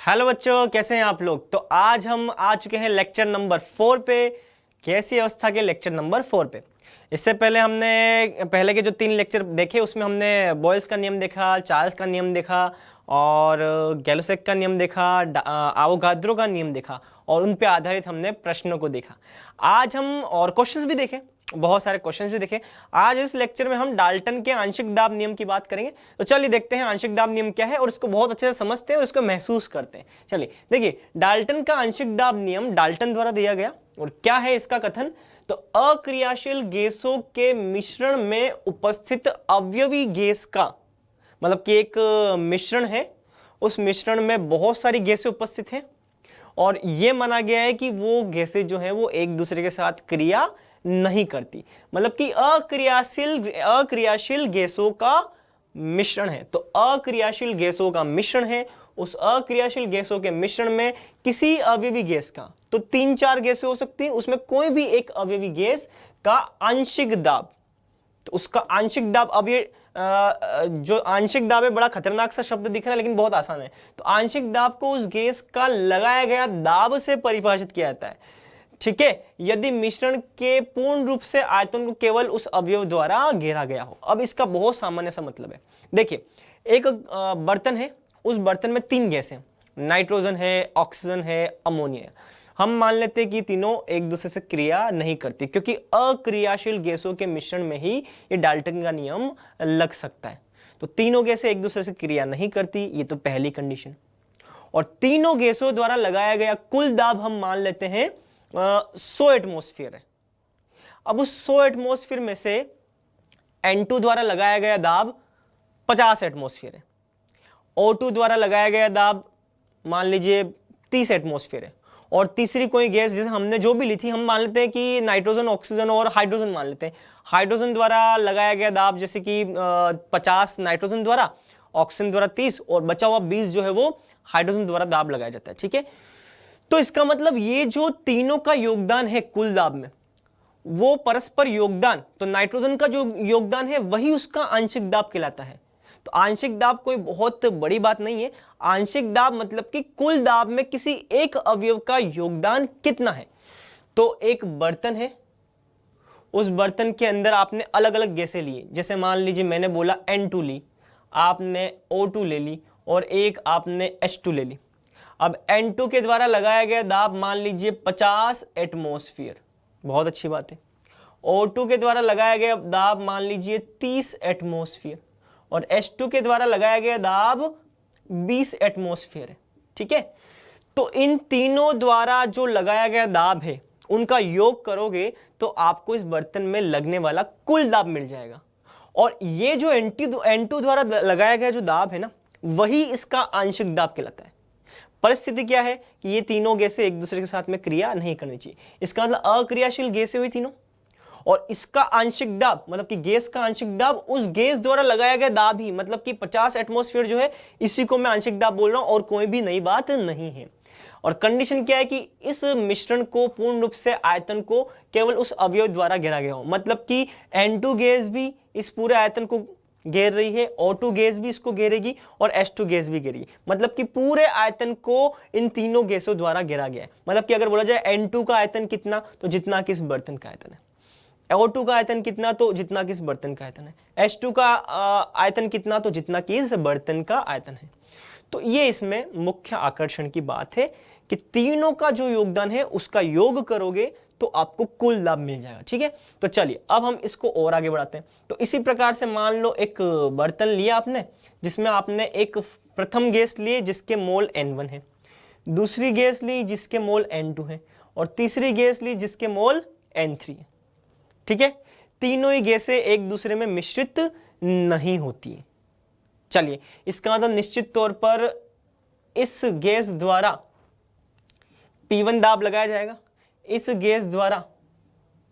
Hello बच्चों, कैसे हैं आप लोग। तो आज हम आ चुके हैं लेक्चर नंबर 4 पे, गैसीय अवस्था के लेक्चर नंबर 4 पे। इससे पहले हमने पहले के जो 3 लेक्चर देखे उसमें हमने बॉयल्स का नियम देखा, चार्ल्स का नियम देखा और गैलोसेक का नियम देखा, आवोगाद्रो का नियम देखा और उन पे आधारित हमने प्रश्नों को देखा। आज हम और क्वेश्चंस भी देखे, बहुत सारे क्वेश्चंस भी देखे। आज इस लेक्चर में हम डाल्टन के आंशिक दाब नियम की बात करेंगे। तो चलिए देखते हैं आंशिक दाब नियम क्या है और इसको बहुत अच्छे से समझते हैं और इसको महसूस करते हैं। चलिए देखिए, डाल्टन का आंशिक दाब नियम डाल्टन द्वारा दिया गया और क्या है इसका कथन। तो अक्रियाशील गैसों के मिश्रण में उपस्थित अवयवी गैस का मतलब कि एक मिश्रण है, उस मिश्रण में बहुत सारी गैसें उपस्थित हैं और यह माना गया है कि वो गैसें जो हैं वो एक दूसरे के साथ क्रिया नहीं करती, मतलब कि अक्रियाशील गैसों का मिश्रण है। तो अक्रियाशील गैसों का मिश्रण है, उस अक्रियाशील गैसों के मिश्रण में किसी अवयवी गैस का, तो 3-4 गैसें हो सकती हैं, उसमें कोई भी एक अवयवी गैस का आंशिक दाब, तो उसका आंशिक दाब, अब ये जो आंशिक दाब है बड़ा खतरनाक सा शब्द दिख रहा है लेकिन बहुत आसान है। तो आंशिक दाब को उस गैस का लगाया गया दाब से परिभाषित किया जाता है, ठीक है, यदि मिश्रण के पूर्ण रूप से आयतन को केवल उस अवयव द्वारा घेरा गया हो। अब इसका बहुत सामान्य सा मतलब है, देखिए एक बर्तन है, उस बर्तन में 3 गैस हैं, नाइट्रोजन है, ऑक्सीजन है, अमोनिया। हम मान लेते हैं कि तीनों एक दूसरे से क्रिया नहीं करती क्योंकि अक्रियाशील गैसों के मिश्रण में ही ये डाल्टन का नियम लग सकता है। तो तीनों गैसें एक दूसरे से क्रिया नहीं करती, ये तो पहली कंडीशन। और तीनों गैसों द्वारा लगाया गया कुल दाब हम मान लेते हैं 100 एटमॉस्फेयर है। अब उस 100 एटमॉस्फेयर में से N2 द्वारा लगाया गया दाब 50 एटमॉस्फेयर है, O2 द्वारा लगाया गया दाब मान लीजिए 30 एटमॉस्फेयर है और तीसरी कोई गैस जैसे हमने जो भी ली थी, हम मान लेते हैं कि नाइट्रोजन, ऑक्सीजन और हाइड्रोजन मान लेते हैं। हाइड्रोजन द्वारा लगाया गया दाब जैसे कि 50 नाइट्रोजन द्वारा, ऑक्सीजन द्वारा 30 और बचा हुआ 20 जो है वो हाइड्रोजन द्वारा दाब लगाया जाता है, ठीक है। तो इसका मतलब ये जो तीनों का योगदान है कुल दाब में, वो परस्पर योगदान, तो नाइट्रोजन का जो योगदान है वही उसका आंशिक दाब कहलाता है। तो आंशिक दाब कोई बहुत बड़ी बात नहीं है, आंशिक दाब मतलब कि कुल दाब में किसी एक अवयव का योगदान कितना है। तो एक बर्तन है, उस बर्तन के अंदर आपने अलग अलग गैसें ली, जैसे मान लीजिए मैंने बोला N2 ली, आपने O2 ले ली और एक आपने H2 ले ली। अब N2 के द्वारा लगाया गया दाब मान लीजिए 50 एटमॉस्फेयर, बहुत अच्छी बात है। O2 के द्वारा लगाया गया दाब मान लीजिए 30 एटमॉस्फेयर और H2 के द्वारा लगाया गया दाब 20 एटमॉस्फेयर है, ठीक है। तो इन तीनों द्वारा जो लगाया गया दाब है उनका योग करोगे तो आपको इस बर्तन में लगने वाला कुल दाब मिल जाएगा। और ये जो N2 द्वारा लगाया गया जो दाब है ना, वही इसका आंशिक दाब कहलाता है। परिस्थिति क्या है कि ये तीनों गैसें एक दूसरे के साथ में क्रिया नहीं करनी चाहिए, इसका मतलब अक्रियाशील गैसें हुई तीनों, और इसका आंशिक दाब मतलब कि गैस का आंशिक दाब उस गैस द्वारा लगाया गया दाब ही, मतलब कि 50 एटमॉस्फेयर जो है इसी को मैं आंशिक दाब बोल रहा हूं और कोई भी नई बात नहीं है। और कंडीशन क्या है कि इस मिश्रण को पूर्ण रूप से आयतन को केवल उस अवयव द्वारा घेरा गया हो, मतलब कि N2 गैस भी इस पूरे आयतन को घेर रही है, O2 गैस भी इसको घेरेगी और H2 गैस भी घेरेगी, मतलब कि पूरे आयतन को इन तीनों गैसों द्वारा घेरा गया है। मतलब कि अगर बोला जाए N2 का आयतन कितना, तो जितना कि इस बर्तन का आयतन है, O2 का आयतन कितना, तो जितना कि इस बर्तन का आयतन है, H2 का आयतन कितना, तो जितना कि इस बर्तन का आयतन है। तो ये इसमें मुख्य आकर्षण की बात है कि तीनों का जो योगदान है उसका योग करोगे तो आपको कुल लाभ मिल जाएगा, ठीक है। तो चलिए अब हम इसको और आगे बढ़ाते हैं। तो इसी प्रकार से मान लो एक बर्तन लिया आपने जिसमें आपने एक प्रथम गैस लिए जिसके मोल N1 है, दूसरी गैस ली जिसके मोल N2 है और तीसरी गैस ली जिसके मोल N3 है, ठीक है। तीनों ही गैसें एक दूसरे में मिश्रित नहीं होती है। चलिए इसका मतलब निश्चित तौर पर इस गैस द्वारा P1 दाब लगाया जाएगा, इस गैस द्वारा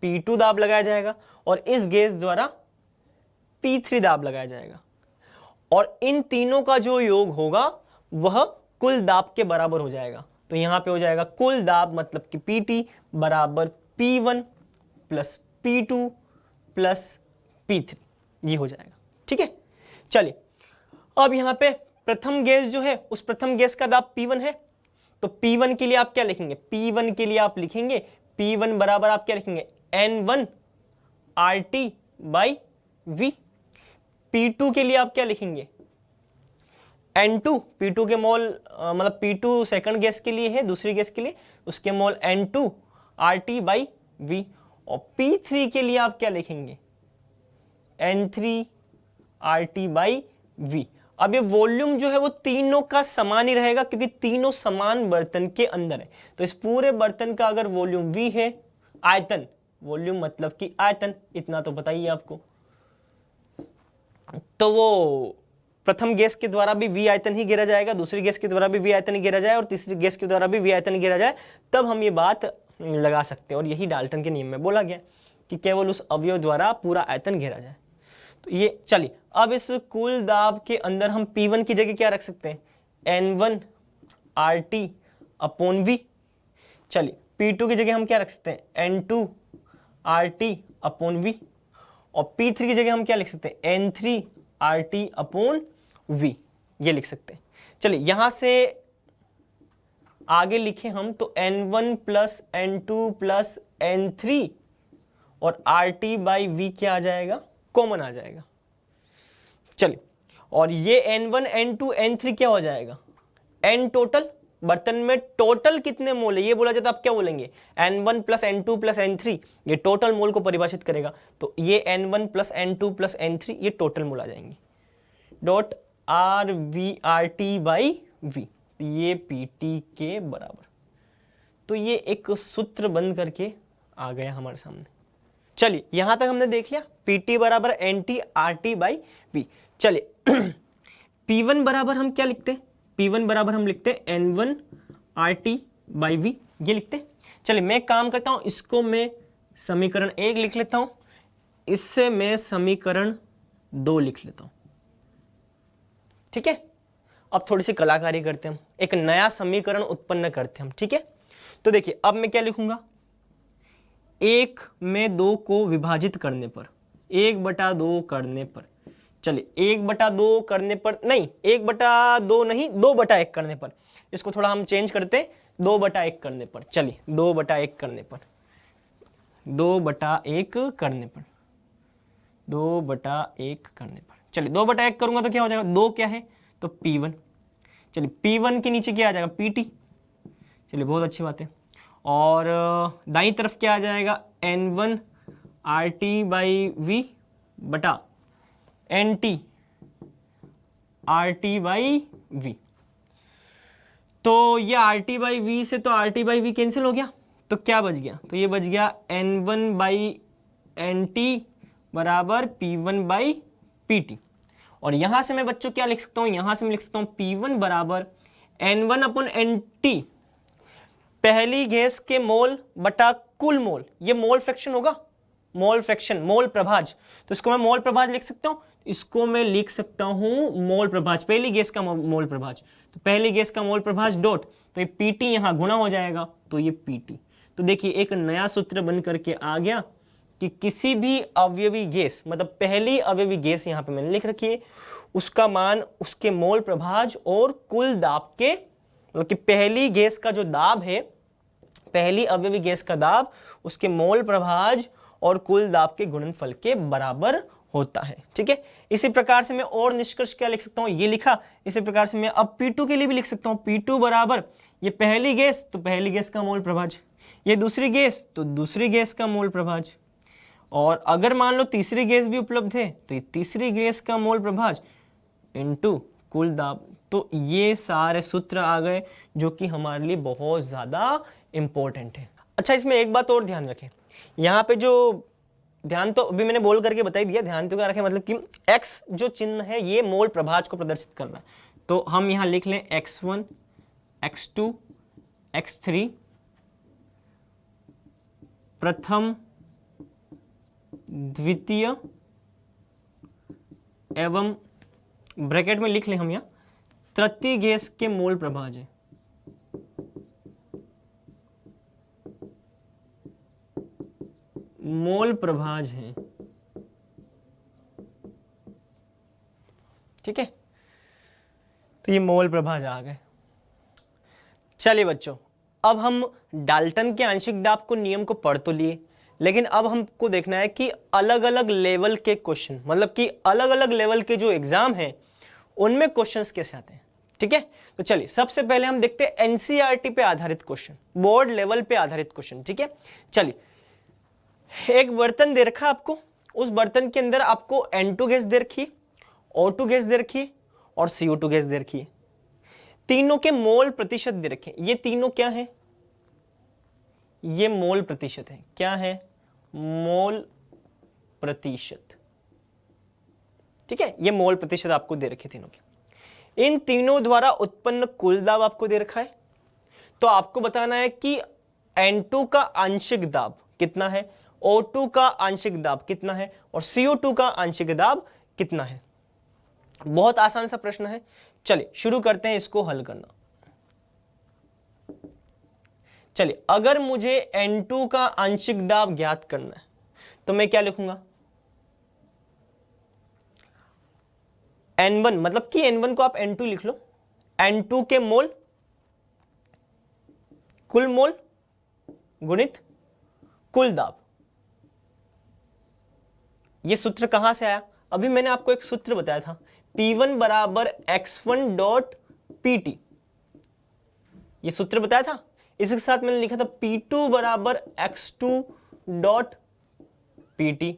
P2 दाब लगाया जाएगा और इस गैस द्वारा P3 दाब लगाया जाएगा और इन तीनों का जो योग होगा वह कुल दाब के बराबर हो जाएगा। तो यहां पे हो जाएगा कुल दाब मतलब कि PT बराबर P1 plus P2 plus P3, ये हो जाएगा, ठीक है। चलिए अब यहां पे प्रथम गैस जो है उस प्रथम गैस का दाब P1 है, तो P1 के लिए आप क्या लिखेंगे, P1 के लिए आप लिखेंगे P1 बराबर आप क्या लिखेंगे N1 RT by V। P2 के लिए आप क्या लिखेंगे N2, P2 के मोल मतलब P2 सेकंड गैस के लिए है, दूसरी गैस के लिए उसके मोल N2 RT बाई V। और P3 के लिए आप क्या लिखेंगे N3 RT बाई V। अब ये वॉल्यूम जो है वो तीनों का समान ही रहेगा क्योंकि तीनों समान बर्तन के अंदर है। तो इस पूरे बर्तन का अगर वॉल्यूम V है, आयतन, वॉल्यूम मतलब कि आयतन, इतना तो पता ही है आपको, तो वो प्रथम गैस के द्वारा भी V आयतन ही गिरा जाएगा, दूसरी गैस के द्वारा भी V आयतन ही गिरा जाए और तीसरी गैस के द्वारा भी V आयतन ही गिरा जाए, तब हम ये बात लगा सकते हैं। और यही डाल्टन के नियम में बोला गया कि केवल उस अवयव द्वारा पूरा आयतन घेरा जाए। तो ये चलिए, अब इस कुल दाब के अंदर हम P1 की जगह क्या रख सकते हैं N1 RT अपॉन V। चलिए P2 की जगह हम क्या रख सकते हैं N2 RT अपॉन V। और P3 की जगह हम क्या लिख सकते हैं N3 RT अपॉन V, ये लिख सकते हैं। चलिए यहां से आगे लिखे हम तो N1 plus N2 plus N3 और RT बाई V क्या आ जाएगा, कॉमन आ जाएगा। चलिए, और ये N1 N2 N3 क्या हो जाएगा N टोटल, बर्तन में टोटल कितने मोल है ये बोला जाता है, आप क्या बोलेंगे N1 plus N2 plus N3, ये टोटल मोल को परिभाषित करेगा। तो ये N1 plus N2 plus N3 ये टोटल मोल आ जाएंगे, डॉट RVRT बाई V, ये PT के बराबर। तो ये एक सूत्र बन करके आ गया हमारे सामने। चलिए यहां तक हमने देख लिया PT बराबर NT RT बाई V। चलिए P1 बराबर हम क्या लिखते हैं, P1 बराबर हम लिखते हैं N1 RT बाई V, ये लिखते हैं। चलिए मैं काम करता हूं, इसको मैं समीकरण 1 लिख लेता हूं, इससे मैं समीकरण 2 लिख लेता हूं, ठीक है। अब थोड़ी सी कलाकारी करते हैं, हम एक नया समीकरण उत्पन्न करते हैं हम, ठीक है। तो देखिए अब मैं क्या लिखूंगा, 1 में 2 को विभाजित करने पर, 1/2 करने पर, चलिए 1/2 करने पर नहीं, 1/2 नहीं 2/1 करने पर, इसको थोड़ा हम चेंज करते हैं 2/1 करने पर। चलिए 2/1 करने पर, 2/1 करने पर, 2/1 करने पर, चलिए 2/1 करूंगा तो क्या हो जाएगा, 2 क्या है तो P1। चलिए P1 के नीचे क्या आ जाएगा PT, चलिए बहुत अच्छी बात है। और दाईं तरफ क्या आ जाएगा N1 RT बाई V बटा NT RT बाई V। तो ये RT बाई V से तो RT बाई V कैंसिल हो गया, तो क्या बच गया, तो ये बच गया N1 बाई NT बराबर P1 बाई PT। और यहां से मैं बच्चों क्या लिख सकता हूं, यहां से मैं लिख सकता हूं P1 बराबर N1 अपॉन NT, पहली गैस के मोल बटा कुल मोल, ये मोल फ्रैक्शन होगा, मोल फ्रैक्शन, मोल प्रभाज, तो इसको मैं मोल प्रभाज लिख सकता हूं, इसको मैं लिख सकता हूं मोल प्रभाज, पहली गैस का मोल प्रभाज, तो पहली गैस का मोल प्रभाज डॉट, तो ये PT यहां गुणा हो जाएगा, तो ये PT। तो देखिए एक नया सूत्र बन करके आ गया कि किसी भी अवयवी गैस, मतलब पहली अवयवी गैस यहां पे मैंने लिख रखी है, उसका मान उसके मोल प्रभाज और कुल दाब के, मतलब कि पहली गैस का जो दाब है, पहली अवयवी गैस का दाब उसके मोल प्रभाज और कुल दाब के गुणनफल के बराबर होता है, ठीक है। इसी प्रकार से मैं और निष्कर्ष क्या लिख सकता हूं, ये लिखा, इसी प्रकार से मैं अब P2 के लिए भी लिख सकता हूं, P2 बराबर ये पहली गैस तो पहली गैस का मोल प्रभाज, ये दूसरी गैस तो दूसरी गैस का मोल प्रभाज, और अगर मान लो तीसरी गैस भी उपलब्ध है तो ये तीसरी गैस का मोल प्रभाज इनटू कुल दाब। तो ये सारे सूत्र आ गए जो कि हमारे लिए बहुत ज़्यादा इंपॉर्टेंट है। अच्छा इसमें एक बात और ध्यान रखें, यहाँ पे जो ध्यान तो अभी मैंने बोल करके बता ही दिया, ध्यान तो क्या रखें, मतलब कि x जो चिन्ह है ये मोल प्रभाज को प्रदर्शित कर रहा है, तो हम यहाँ लिख लें x1 x2 x3 प्रथम द्वितीय एवं ब्रैकेट में लिख लें हम यहाँ तृतीय गैस के मोल प्रभाज है, मोल प्रभाज है, ठीक है। तो ये मोल प्रभाज आ गए। चलिए बच्चों, अब हम डाल्टन के आंशिक दाब को नियम को पढ़ तो लिए, लेकिन अब हमको देखना है कि अलग अलग लेवल के क्वेश्चन, मतलब कि अलग अलग लेवल के जो एग्जाम हैं उनमें क्वेश्चंस कैसे आते हैं। ठीक है, तो चलिए सबसे पहले हम देखते हैं एनसीईआरटी पे आधारित क्वेश्चन, बोर्ड लेवल पे आधारित क्वेश्चन। ठीक है, चलिए एक बर्तन दे रखा आपको, उस बर्तन के अंदर आपको N2 गैस दे रखी, O2 गैस दे रखी और CO2 गैस दे रखी है। तीनों के मोल प्रतिशत दे रखे। ये तीनों क्या है? ये मोल प्रतिशत है। क्या है? मोल प्रतिशत। ठीक है, ये मोल प्रतिशत आपको दे रखे तीनों के। इन तीनों द्वारा उत्पन्न कुल दाब आपको दे रखा है। तो आपको बताना है कि N2 का आंशिक दाब कितना है, O2 का आंशिक दाब कितना है और CO2 का आंशिक दाब कितना है। बहुत आसान सा प्रश्न है। चलिए शुरू करते हैं इसको हल करना। चलिए, अगर मुझे N2 का आंशिक दाब ज्ञात करना है तो मैं क्या लिखूंगा? N1, मतलब कि N1 को आप N2 लिख लो। N2 के मोल, कुल मोल गुणित कुल दाब। ये सूत्र कहां से आया? अभी मैंने आपको एक सूत्र बताया था, P1 बराबर x1 डॉट Pt। ये सूत्र बताया था। इसके साथ मैंने लिखा था P2 बराबर x2 डॉट Pt,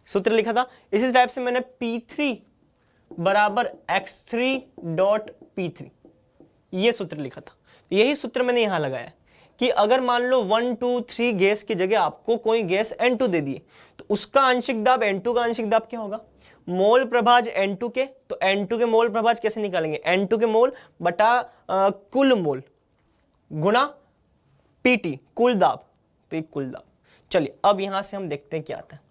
सूत्र लिखा था। इसी टाइप से मैंने P3 बराबर x3 डॉट P3, ये सूत्र लिखा था। यही सूत्र मैंने यहां लगाया कि अगर मान लो 1 2 3 गैस की जगह आपको कोई गैस N2 दे दिए तो उसका आंशिक दाब, N2 का आंशिक दाब क्या होगा? मोल प्रभाज N2 के, तो N2 के मोल प्रभाज कैसे निकालेंगे? N2 के मोल बटा कुल मोल गुणा Pt, कुल दाब, तो ये कुल दाब। चलिए अब यहां से हम देखते हैं क्या आता है।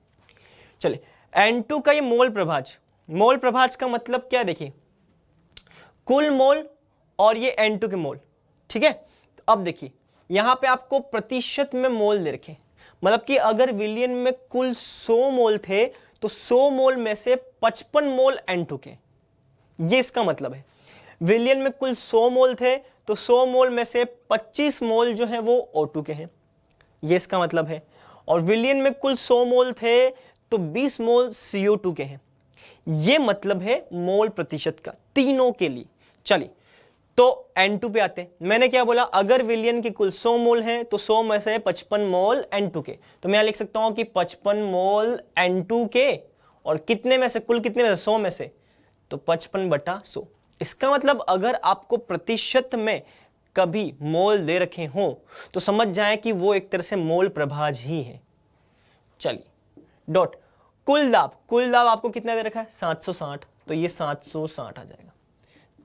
चलिए N2 का ये मोल प्रभाज, मोल प्रभाज का मतलब क्या? देखिए कुल मोल और ये N2 के मोल। ठीक है, तो अब देखिए यहां पे आपको प्रतिशत में मोल दे रखे, मतलब कि अगर विलियन में कुल 100 मोल थे तो 100 मोल में से 55 मोल N2 के, ये इसका मतलब है। विलियन में कुल 100 मोल थे तो 100 मोल में से 25 मोल जो है वो O2 के हैं, ये इसका मतलब है। और विलियन में कुल 100 मोल थे तो 20 मोल CO2 के हैं, ये मतलब है मोल प्रतिशत का तीनों के लिए। चलिए तो N2 पे आते हैं। मैंने क्या बोला? अगर विलियन के कुल 100 मोल हैं तो 100 में से 55 मोल N2 के, तो मैं यहां लिख सकता हूं कि 55 मोल N2 के, और कितने में से? कुल कितने में से? 100 में से, तो 55 बटा 100। इसका मतलब अगर आपको प्रतिशत में कभी मोल दे रखे हों तो समझ जाएं कि वो एक तरह से मोल प्रभाज ही है। चलिए डॉट कुल दाब, कुल दाब आपको कितना दे रखा है? 760, तो ये 760 आ जाएगा।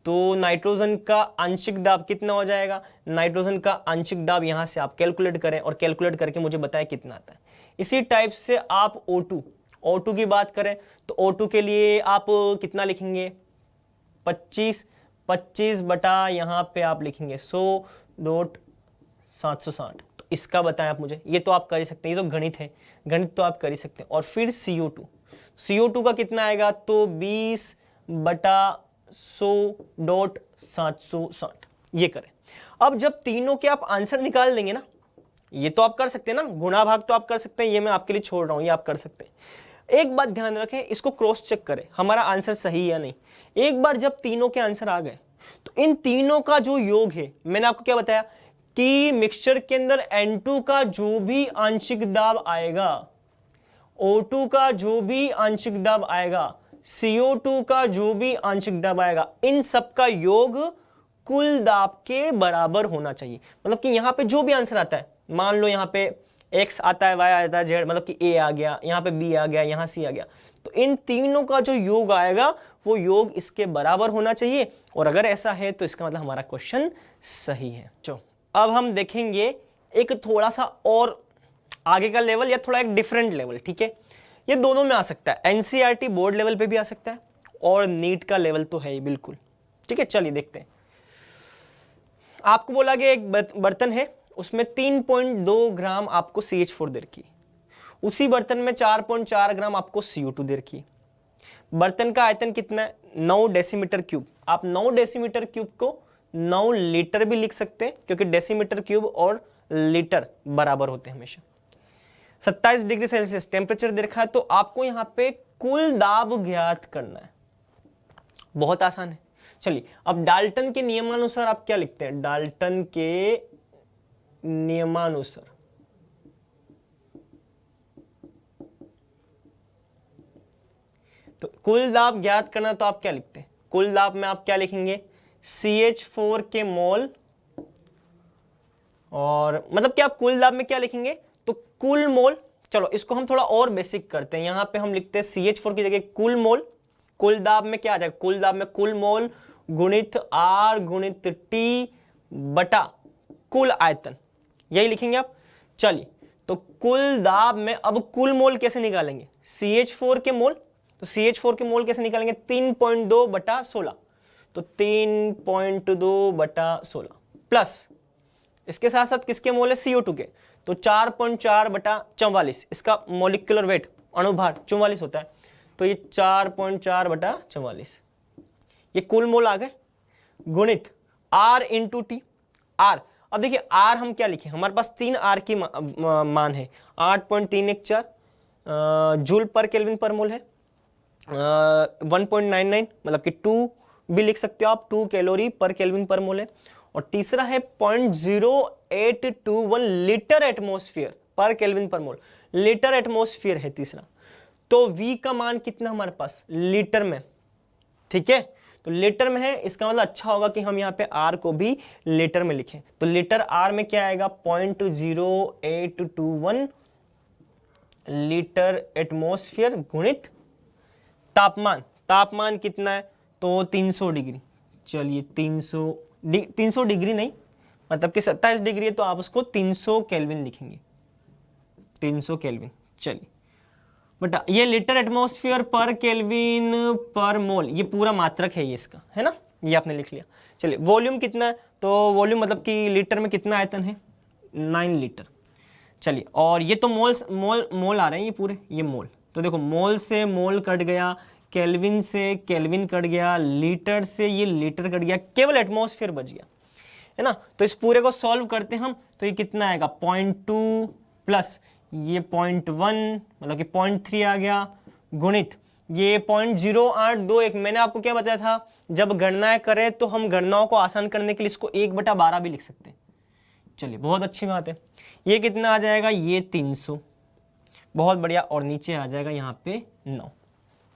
तो नाइट्रोजन का आंशिक दाब कितना हो जाएगा? नाइट्रोजन का आंशिक दाब यहां से आप कैलकुलेट करें और कैलकुलेट करके मुझे बताएं कितना आता है। इसी टाइप से आप O2 की बात करें तो O2 के लिए आप कितना लिखेंगे? 25 बटा यहां पे आप लिखेंगे 100.760। तो इसका बताएं आप मुझे। ये तो आप कर ही सकते हैं, ये तो गणित है, गणित तो आप कर ही सकते हैं। और फिर CO2 का कितना आएगा? तो 20 बटा 100.760, ये करें। अब जब तीनों के आप आंसर निकाल देंगे ना, ये तो आप कर सकते हैं ना, गुणा भाग तो आप कर सकते हैं, ये मैं आपके लिए छोड़ रहा हूं, ये आप कर सकते हैं। एक बात ध्यान रखें, इसको क्रॉस चेक करें हमारा आंसर सही या नहीं। एक बार जब तीनों के आंसर आ गए तो इन तीनों का जो योग है, मैंने आपको क्या बताया कि मिक्सचर के अंदर N2 का जो भी आंशिक दाब आएगा, O2 का जो भी आंशिक दाब आएगा, CO2 का जो भी आंशिक दाब आएगा, इन सब का योग कुल दाब के बराबर होना चाहिए। मतलब कि यहां पे जो भी आंसर आता है, मान लो यहां पे X आता है, Y आता है, Z, मतलब कि A आ गया, यहां पे B आ गया, यहां C आ गया, तो इन तीनों का जो योग आएगा वो योग इसके बराबर होना चाहिए। और अगर ऐसा है तो इसका मतलब हमारा क्वेश्चन सही है। चलो अब हम देखेंगे एक थोड़ा सा और आगे का लेवल, या थोड़ा एक डिफरेंट लेवल। ठीक है, ये दोनों में आ सकता है, एनसीईआरटी बोर्ड लेवल पे भी आ सकता है और नीट का लेवल तो है ही बिल्कुल। ठीक है, चलिए देखते हैं। आपको बोला गया एक बर्तन है, उसमें 3.2 ग्राम आपको CH4 दे रखी, उसी बर्तन में 4.4 ग्राम आपको CO2 दे रखी। बर्तन का आयतन कितना है? 9 डेसीमीटर क्यूब। आप 9 डेसीमीटर क्यूब को 9 लीटर भी लिख सकते हैं, क्योंकि डेसीमीटर क्यूब और लीटर बराबर होते हैं हमेशा। 27 डिग्री सेल्सियस टेम्परेचर दे रखा है, तो आपको यहाँ पे कुल दाब ज्ञात करना है। बहुत आसान है। चलिए, अब डाल्टन के नियमानुसार आप क्या लिखते हैं? डाल्टन के नियमानुसार तो कुल दाब ज्ञात करना, तो आप क्या लिखते हैं? कुल दाब में आप क्या लिखेंगे? CH4 के मोल, और मतलब कि आप कुल दाब में क्या लिखेंगे? तो कुल मोल। चलो इसको हम थोड़ा और बेसिक करते हैं। यहां पे हम लिखते हैं CH4 की जगह कुल मोल। कुल दाब में क्या आ जाएगा? कुल दाब में कुल मोल गुणित R गुणित T बटा कुल आयतन, यही लिखेंगे आप। चलिए, तो कुल दाब में अब कुल मोल कैसे निकालेंगे? CH4 के मोल, तो CH4 के मोल कैसे निकालेंगे? 3.2 बटा 16, तो 3.2 बटा 16 प्लस इसके साथ साथ किसके मोल है? CO2 के, तो 4.4 बटा 44। इसका मॉलिक्यूलर वेट, अणुभार 44 होता है, तो ये 4.4 बटा 44, ये कुल मोल आ गए, गुणित R इंटू टी। R, अब देखिए R हम क्या लिखें? हमारे पास 3 R की मान है, 8.314 जूल पर केल्विन पर मोल है, 1.99 मतलब कि 2 भी लिख सकते हो आप, 2 कैलोरी पर केल्विन पर मोल है, और तीसरा है 0.0821 लीटर एटमॉस्फेयर पर केल्विन पर मोल, लीटर एटमॉस्फेयर है तीसरा। तो V का मान कितना हमारे पास? लीटर में, ठीक है, तो लीटर में है, इसका मतलब अच्छा होगा कि हम यहाँ पे R को भी लीटर में लिखें। तो लीटर R में क्या आएगा? 0.0821 लीटर एटमॉस्फेयर गुणित तापमान। तापमान कितना है? तो 300 डिग्री। चलिए 300 डिग्री नहीं, मतलब कि 27 डिग्री है, तो आप उसको 300 केल्विन लिखेंगे, 300 केल्विन। चलिए बटा ये लीटर एटमॉस्फेयर पर केल्विन पर मोल, ये पूरा मात्रक है ये इसका, है ना, ये आपने लिख लिया। चलिए वॉल्यूम कितना है? तो वॉल्यूम मतलब कि लीटर में कितना आयतन है? 9 लीटर। चलिए, और ये तो मोल आ रहे हैं ये पूरे, ये मोल, तो देखो मोल से मोल कट गया, केल्विन से केल्विन कट गया, लीटर से ये लीटर कट गया, केवल एटमॉस्फेयर बच गया, है ना। तो इस पूरे को सॉल्व करते हम, तो ये कितना आएगा? 0.2 प्लस ये 0.1 मतलब कि 0.3 आ गया, गुणित ये 0.0821। मैंने आपको क्या बताया था? जब गणनाएं करें तो हम गणनाओं को आसान करने के लिए इसको 1/12 भी लिख सकते हैं। चलिए बहुत अच्छी बात है। ये कितना आ जाएगा? ये 300, बहुत बढ़िया, और नीचे आ जाएगा यहाँ पे 9,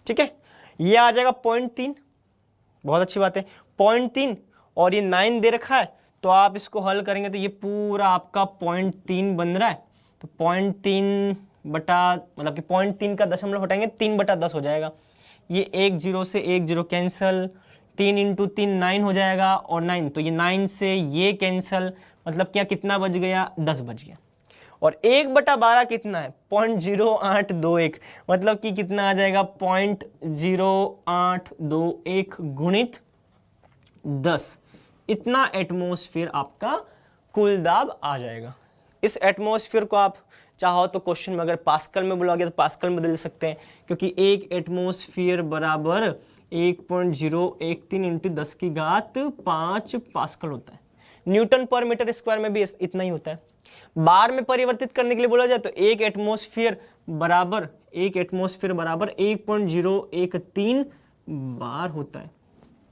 ठीक है। ये आ जाएगा 0.3, बहुत अच्छी बात है, 0.3, और ये 9 दे रखा है, तो आप इसको हल करेंगे तो ये पूरा आपका 0.3 बन रहा है। तो 0.3 बटा मतलब कि 0.3 का दशमलव हटाएंगे 3/10 हो जाएगा। ये 1 0 से 1 0 कैंसल, 3 इंटू 3 9 हो जाएगा, और 9 तो ये 9 से ये कैंसल, मतलब क्या कितना बच गया? 10 बच गया। और 1/12 कितना है? 0.0821, मतलब कि कितना आ जाएगा? 0.0821 गुणित 10, इतना एटमॉस्फेयर आपका कुल दाब आ जाएगा। इस एटमॉस्फेयर को आप चाहो तो क्वेश्चन में अगर पास्कल में बुलाओगे तो पास्कल में बदल सकते हैं, क्योंकि एक एटमॉस्फेयर बराबर 1.013 इंटू 10 की घात 5 पास्कल होता है। न्यूटन पर मीटर स्क्वायर में भी इतना ही होता है। बार में परिवर्तित करने के लिए बोला जाए तो एक एटमॉस्फेयर बराबर 1.013 बार होता है,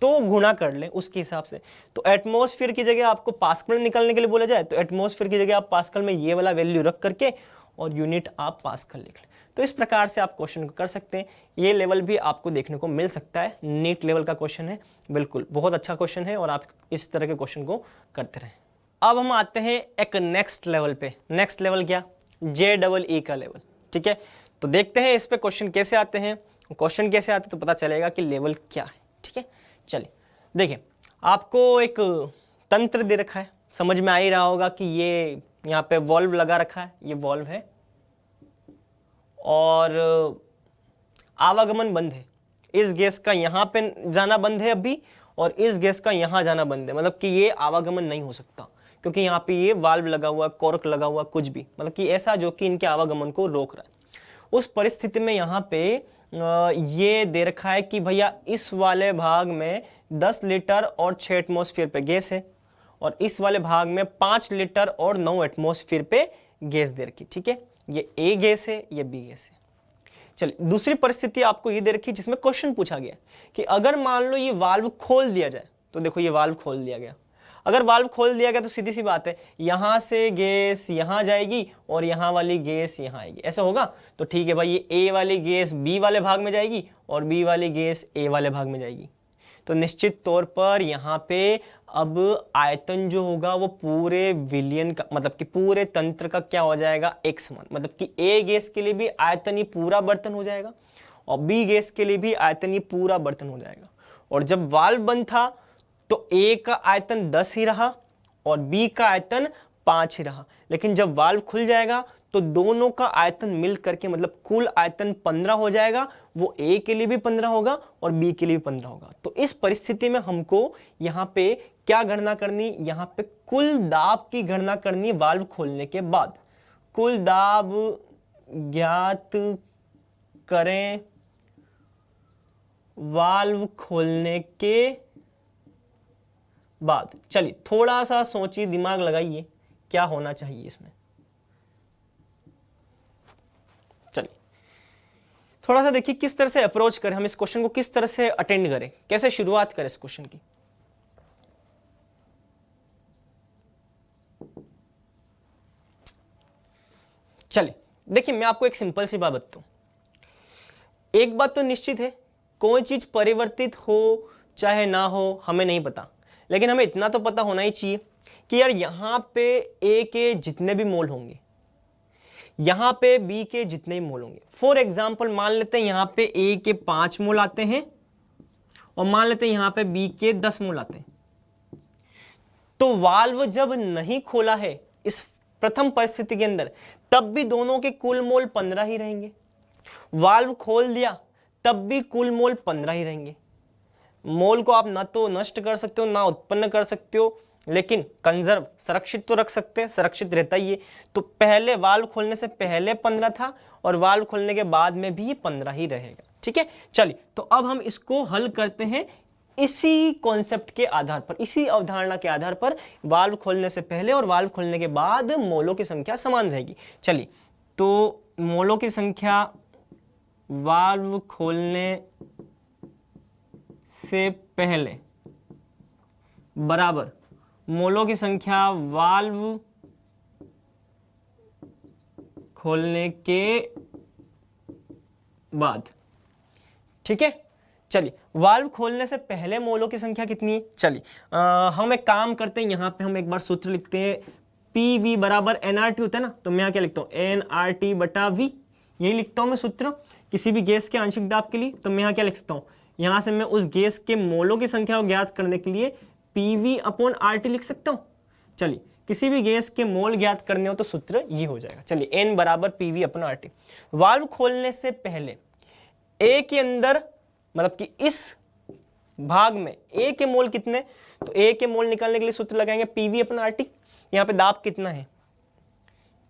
तो गुणा कर लें उसके हिसाब से। तो एटमॉस्फेयर की जगह आपको पास्कल में निकालने के लिए बोला जाए तो एटमॉस्फेयर की जगह आप पास्कल में ये वाला वैल्यू रख करके और यूनिट आप पास्कल लिख लें। तो इस प्रकार से आप क्वेश्चन को कर सकते हैं। ये लेवल भी आपको देखने को मिल सकता है, नीट लेवल का क्वेश्चन है, बिल्कुल बहुत अच्छा क्वेश्चन है, और आप इस तरह के क्वेश्चन को करते रहें। अब हम आते हैं एक नेक्स्ट लेवल पे। नेक्स्ट लेवल क्या? JEE का लेवल, ठीक है। तो देखते हैं इस पे क्वेश्चन कैसे आते हैं। क्वेश्चन कैसे आते हैं तो पता चलेगा कि लेवल क्या है, ठीक है। चलिए देखिए, आपको एक तंत्र दे रखा है, समझ में आ ही रहा होगा कि ये यहाँ पे वॉल्व लगा रखा है, ये वॉल्व है, और आवागमन बंद है। इस गैस का यहाँ पे जाना बंद है अभी, और इस गैस का यहाँ जाना बंद है, मतलब कि ये आवागमन नहीं हो सकता, क्योंकि यहाँ पे ये वाल्व लगा हुआ, कॉर्क लगा हुआ, कुछ भी, मतलब कि ऐसा जो कि इनके आवागमन को रोक रहा है। उस परिस्थिति में यहाँ पे ये दे रखा है कि भैया इस वाले भाग में 10 लीटर और 6 एटमॉस्फेयर पे गैस है, और इस वाले भाग में 5 लीटर और 9 एटमॉस्फेयर पे गैस दे रखी। ठीक है, ये ए गैस है, ये बी गैस है। चलिए दूसरी परिस्थिति आपको ये दे रखी जिसमें क्वेश्चन पूछा गया कि अगर मान लो ये वाल्व खोल दिया जाए, तो देखो ये वाल्व खोल दिया गया। अगर वाल्व खोल दिया गया तो सीधी सी बात है, यहां से गैस यहां जाएगी और यहां वाली गैस यहां आएगी, ऐसा होगा। तो ठीक है भाई, ये ए वाली गैस बी वाले भाग में जाएगी और बी वाली गैस ए वाले भाग में जाएगी। तो निश्चित तौर पर यहाँ पे अब आयतन जो होगा वो पूरे विलयन का, मतलब कि पूरे तंत्र का क्या हो जाएगा, एक समान। मतलब कि ए गैस के लिए भी आयतन ये पूरा बर्तन हो जाएगा और बी गैस के लिए भी आयतन ये पूरा बर्तन हो जाएगा। और जब वाल्व बंद था तो ए का आयतन 10 ही रहा और बी का आयतन 5 ही रहा, लेकिन जब वाल्व खुल जाएगा तो दोनों का आयतन मिल करके मतलब कुल आयतन 15 हो जाएगा। वो ए के लिए भी 15 होगा और बी के लिए भी 15 होगा। तो इस परिस्थिति में हमको यहाँ पे क्या गणना करनी, यहाँ पे कुल दाब की गणना करनी है वाल्व खोलने के बाद। कुल दाब ज्ञात करें वाल्व खोलने के बाद। चलिए थोड़ा सा सोचिए, दिमाग लगाइए, क्या होना चाहिए इसमें। चलिए थोड़ा सा देखिए किस तरह से अप्रोच करें हम इस क्वेश्चन को, किस तरह से अटेंड करें, कैसे शुरुआत करें इस क्वेश्चन की। चलिए देखिए, मैं आपको एक सिंपल सी बात बताता हूं। एक बात तो निश्चित है, कोई चीज परिवर्तित हो चाहे ना हो हमें नहीं पता, लेकिन हमें इतना तो पता होना ही चाहिए कि यार यहां पे ए के जितने भी मोल होंगे, यहां पे बी के जितने भी मोल होंगे। फॉर एग्जाम्पल मान लेते हैं यहां पे ए के 5 मोल आते हैं और मान लेते हैं यहां पे बी के 10 मोल आते हैं। तो वाल्व जब नहीं खोला है इस प्रथम परिस्थिति के अंदर, तब भी दोनों के कुल मोल 15 ही रहेंगे। वाल्व खोल दिया तब भी कुल मोल 15 ही रहेंगे। मोल को आप ना तो नष्ट कर सकते हो ना उत्पन्न कर सकते हो, लेकिन कंजर्व संरक्षित तो रख सकते हैं, संरक्षित रहता ही है। तो पहले वाल्व खोलने से पहले 15 था और वाल्व खोलने के बाद में भी ये 15 ही रहेगा। ठीक है, चलिए तो अब हम इसको हल करते हैं इसी कॉन्सेप्ट के आधार पर, इसी अवधारणा के आधार पर। वाल्व खोलने से पहले और वाल्व खोलने के बाद मोलों की संख्या समान रहेगी। चलिए तो मोलों की संख्या वाल्व खोलने से पहले बराबर मोलों की संख्या वाल्व खोलने के बाद। ठीक है, चलिए वाल्व खोलने से पहले मोलों की संख्या कितनी है। चलिए हम एक काम करते हैं, यहां पे हम एक बार सूत्र लिखते हैं, पी वी बराबर एनआरटी होता है ना, तो मैं यहां क्या लिखता हूं, एनआरटी बटा वी, यही लिखता हूं मैं सूत्र किसी भी गैस के आंशिक दाब के लिए। तो मैं यहां क्या लिख सकता हूं, यहां से मैं उस गैस के मोलों की संख्या को ज्ञात करने के लिए पीवी अपॉन आरटी लिख सकता हूं। चलिए किसी भी गैस के मोल ज्ञात करने हो तो सूत्र ये हो जाएगा। चलिए एन बराबर पीवी अपॉन आरटी। वाल्व खोलने से पहले ए के अंदर, मतलब कि इस भाग में ए के मोल कितने, तो ए के मोल निकालने के लिए सूत्र लगाएंगे पीवी अपॉन आरटी। यहां पे दाब कितना है,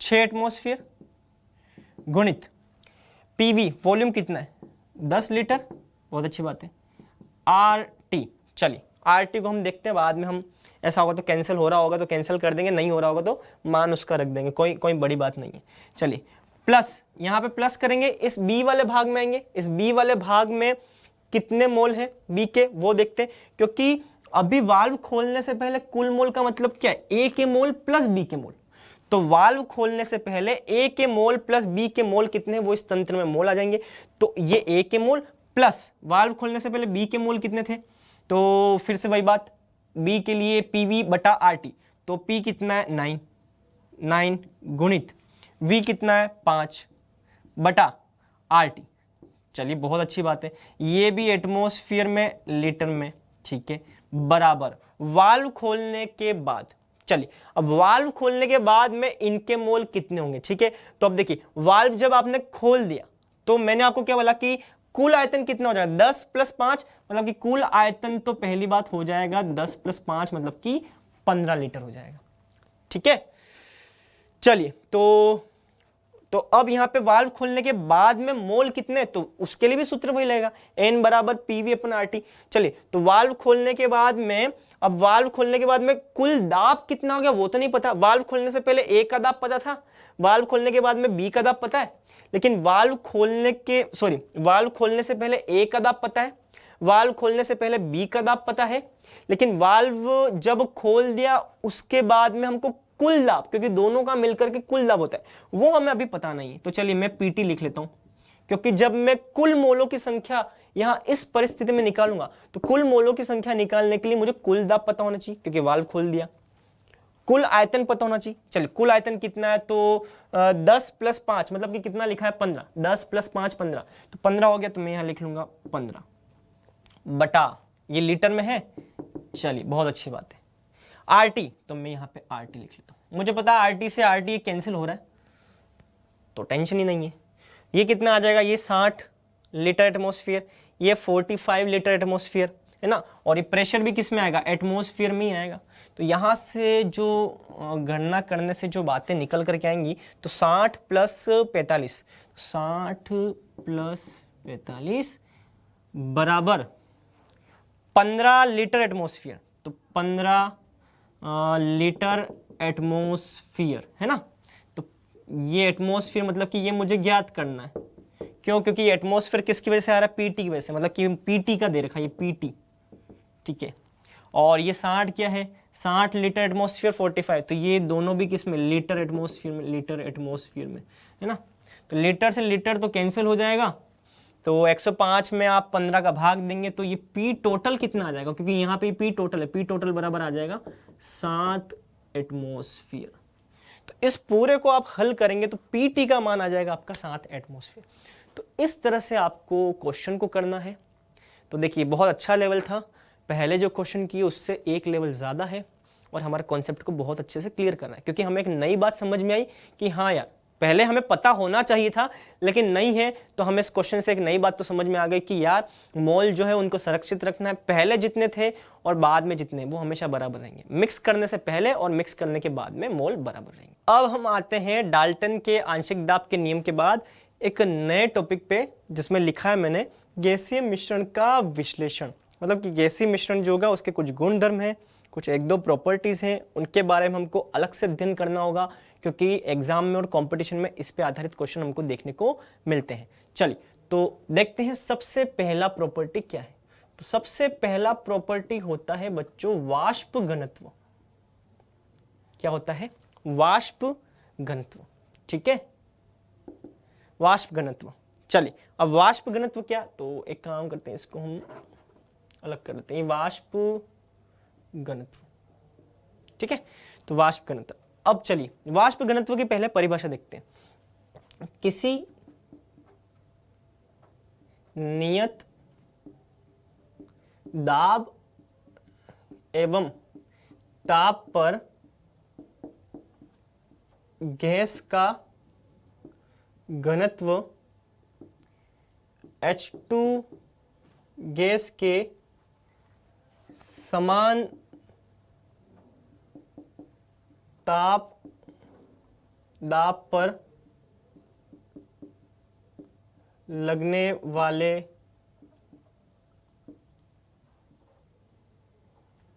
6 एटमॉस्फेयर गुणित पीवी वॉल्यूम कितना है, 10 लीटर, बहुत अच्छी बात है, आर टी। चलिए आर टी को हम देखते हैं बाद में, हम ऐसा होगा तो कैंसिल हो रहा होगा तो कैंसिल कर देंगे, नहीं हो रहा होगा तो मान उसका रख देंगे, कोई बड़ी बात नहीं है। चलिए प्लस, यहाँ पे प्लस करेंगे, इस बी वाले भाग में आएंगे, इस बी वाले भाग में कितने मोल हैं बी के वो देखते हैं, क्योंकि अभी वाल्व खोलने से पहले कुल मोल का मतलब क्या है, ए के मोल प्लस बी के मोल। तो वाल्व खोलने से पहले ए के मोल प्लस बी के मोल कितने, वो इस तंत्र में मोल आ जाएंगे। तो ये ए के मोल प्लस वाल्व खोलने से पहले बी के मोल कितने थे, तो फिर से वही बात, बी के लिए पीवी बटा आरटी, तो पी कितना है 9 गुणित वी कितना है 5 बटा आरटी। चलिए बहुत अच्छी बात है, ये भी एटमॉस्फेयर में लीटर में, ठीक है, बराबर वाल्व खोलने के बाद। चलिए अब वाल्व खोलने के बाद में इनके मोल कितने होंगे, ठीक है। तो अब देखिए वाल्व जब आपने खोल दिया तो मैंने आपको क्या बोला कि कुल आयतन कितना हो जाएगा, 10 + 5, मतलब कि कुल आयतन तो पहली बात हो जाएगा 10 + 5 मतलब कि 15 लीटर हो जाएगा। ठीक है, चलिए तो तो अब यहाँ पे वाल्व खोलने के बाद में मोल कितने, तो उसके लिए भी सूत्र वही लगेगा, N बराबर PV/RT। चलिए, तो वाल्व खोलने के बाद में, अब वाल्व खोलने के बाद में कुल दाब कितना हो गया वो तो नहीं पता। वाल्व खोलने से पहले A का दाब पता था, वाल्व खोलने के बाद में B का दाब पता है, लेकिन वाल्व खोलने से पहले A का दाब पता है, वाल्व खोलने से पहले B का दाब पता है, लेकिन वाल्व जब खोल दिया उसके बाद में हमको कुल दाब, क्योंकि दोनों का मिलकर के कुल दाब होता है, वो हमें अभी पता नहीं है। तो चलिए मैं PT लिख लेता हूं, क्योंकि जब मैं कुल मोलों की संख्या यहां इस परिस्थिति में निकालूंगा तो कुल मोलों की संख्या निकालने के लिए मुझे कुल दाब पता होना चाहिए, क्योंकि वाल्व खोल दिया। कुल आयतन पता होना चाहिए। चलिए, कुल आयतन कितना है, तो 10 + 5 मतलब कि कितना लिखा है 15, 10 + 5 15, तो 15 हो गया। तो मैं यहां लिख लूंगा 15 बटा, ये लीटर में है, चलिए बहुत अच्छी बात है। RT, तो मैं यहाँ पे RT लिख लेता हूँ, मुझे पता है RT से RT कैंसिल हो रहा है, तो टेंशन ही नहीं है। ये कितना आ जाएगा, ये 60 लीटर एटमॉस्फेयर, ये 45 लीटर एटमॉस्फेयर, है ना। और ये प्रेशर भी किस में आएगा, एटमॉस्फेयर में ही आएगा। तो यहाँ से जो गणना करने से जो बातें निकल करके आएंगी, तो 60 + 45, 60 + 45 बराबर 15 लीटर एटमॉस्फेयर, तो 15 लीटर एटमॉस्फेयर, है ना। तो ये एटमॉस्फेयर मतलब कि ये मुझे ज्ञात करना है, क्यों, क्योंकि एटमॉस्फेयर किसकी वजह से आ रहा है, पीटी की वजह से, मतलब कि पीटी का दे रखा है, ये पीटी, ठीक है। और ये 60 क्या है, 60 लीटर एटमॉस्फेयर 45, तो ये दोनों भी किस में, लीटर एटमॉस्फेयर में, लीटर एटमॉस्फेयर में, है ना। तो लीटर से लीटर तो कैंसिल हो जाएगा, तो 105 में आप 15 का भाग देंगे तो ये पी टोटल कितना आ जाएगा, क्योंकि यहाँ पे पी टोटल है, पी टोटल बराबर आ जाएगा 7 एटमॉस्फेयर। तो इस पूरे को आप हल करेंगे तो पीटी का मान आ जाएगा आपका 7 एटमॉस्फेयर। तो इस तरह से आपको क्वेश्चन को करना है। तो देखिए बहुत अच्छा लेवल था, पहले जो क्वेश्चन किए उससे एक लेवल ज़्यादा है, और हमारे कॉन्सेप्ट को बहुत अच्छे से क्लियर करना है, क्योंकि हमें एक नई बात समझ में आई कि हाँ यार, पहले हमें पता होना चाहिए था लेकिन नहीं है, तो हमें इस क्वेश्चन से एक नई बात तो समझ में आ गई कि यार मोल जो है उनको संरक्षित रखना है, पहले जितने थे और बाद में जितने वो हमेशा बराबर रहेंगे, मिक्स करने से पहले और मिक्स करने के बाद में मोल बराबर रहेंगे। अब हम आते हैं डाल्टन के आंशिक दाब के नियम के बाद एक नए टॉपिक पे, जिसमें लिखा है मैंने गैसीय मिश्रण का विश्लेषण। मतलब कि गैसीय मिश्रण जो होगा उसके कुछ गुण धर्म हैं, कुछ 1-2 प्रॉपर्टीज हैं, उनके बारे में हमको अलग से अध्ययन करना होगा, क्योंकि एग्जाम में और कंपटीशन में इस पे आधारित क्वेश्चन हमको देखने को मिलते हैं। चलिए तो देखते हैं सबसे पहला प्रॉपर्टी क्या है। तो सबसे पहला प्रॉपर्टी होता है बच्चों वाष्प घनत्व। क्या होता है, वाष्प घनत्व, ठीक है, वाष्प घनत्व। चलिए अब वाष्प घनत्व क्या, तो एक काम करते हैं, इसको हम अलग कर देते हैं, वाष्प घनत्व, ठीक है। तो वाष्प घनत्व, अब चलिए वाष्प घनत्व की पहले परिभाषा देखते हैं। किसी नियत दाब एवं ताप पर गैस का घनत्व H2 गैस के समान ताप दाब पर लगने वाले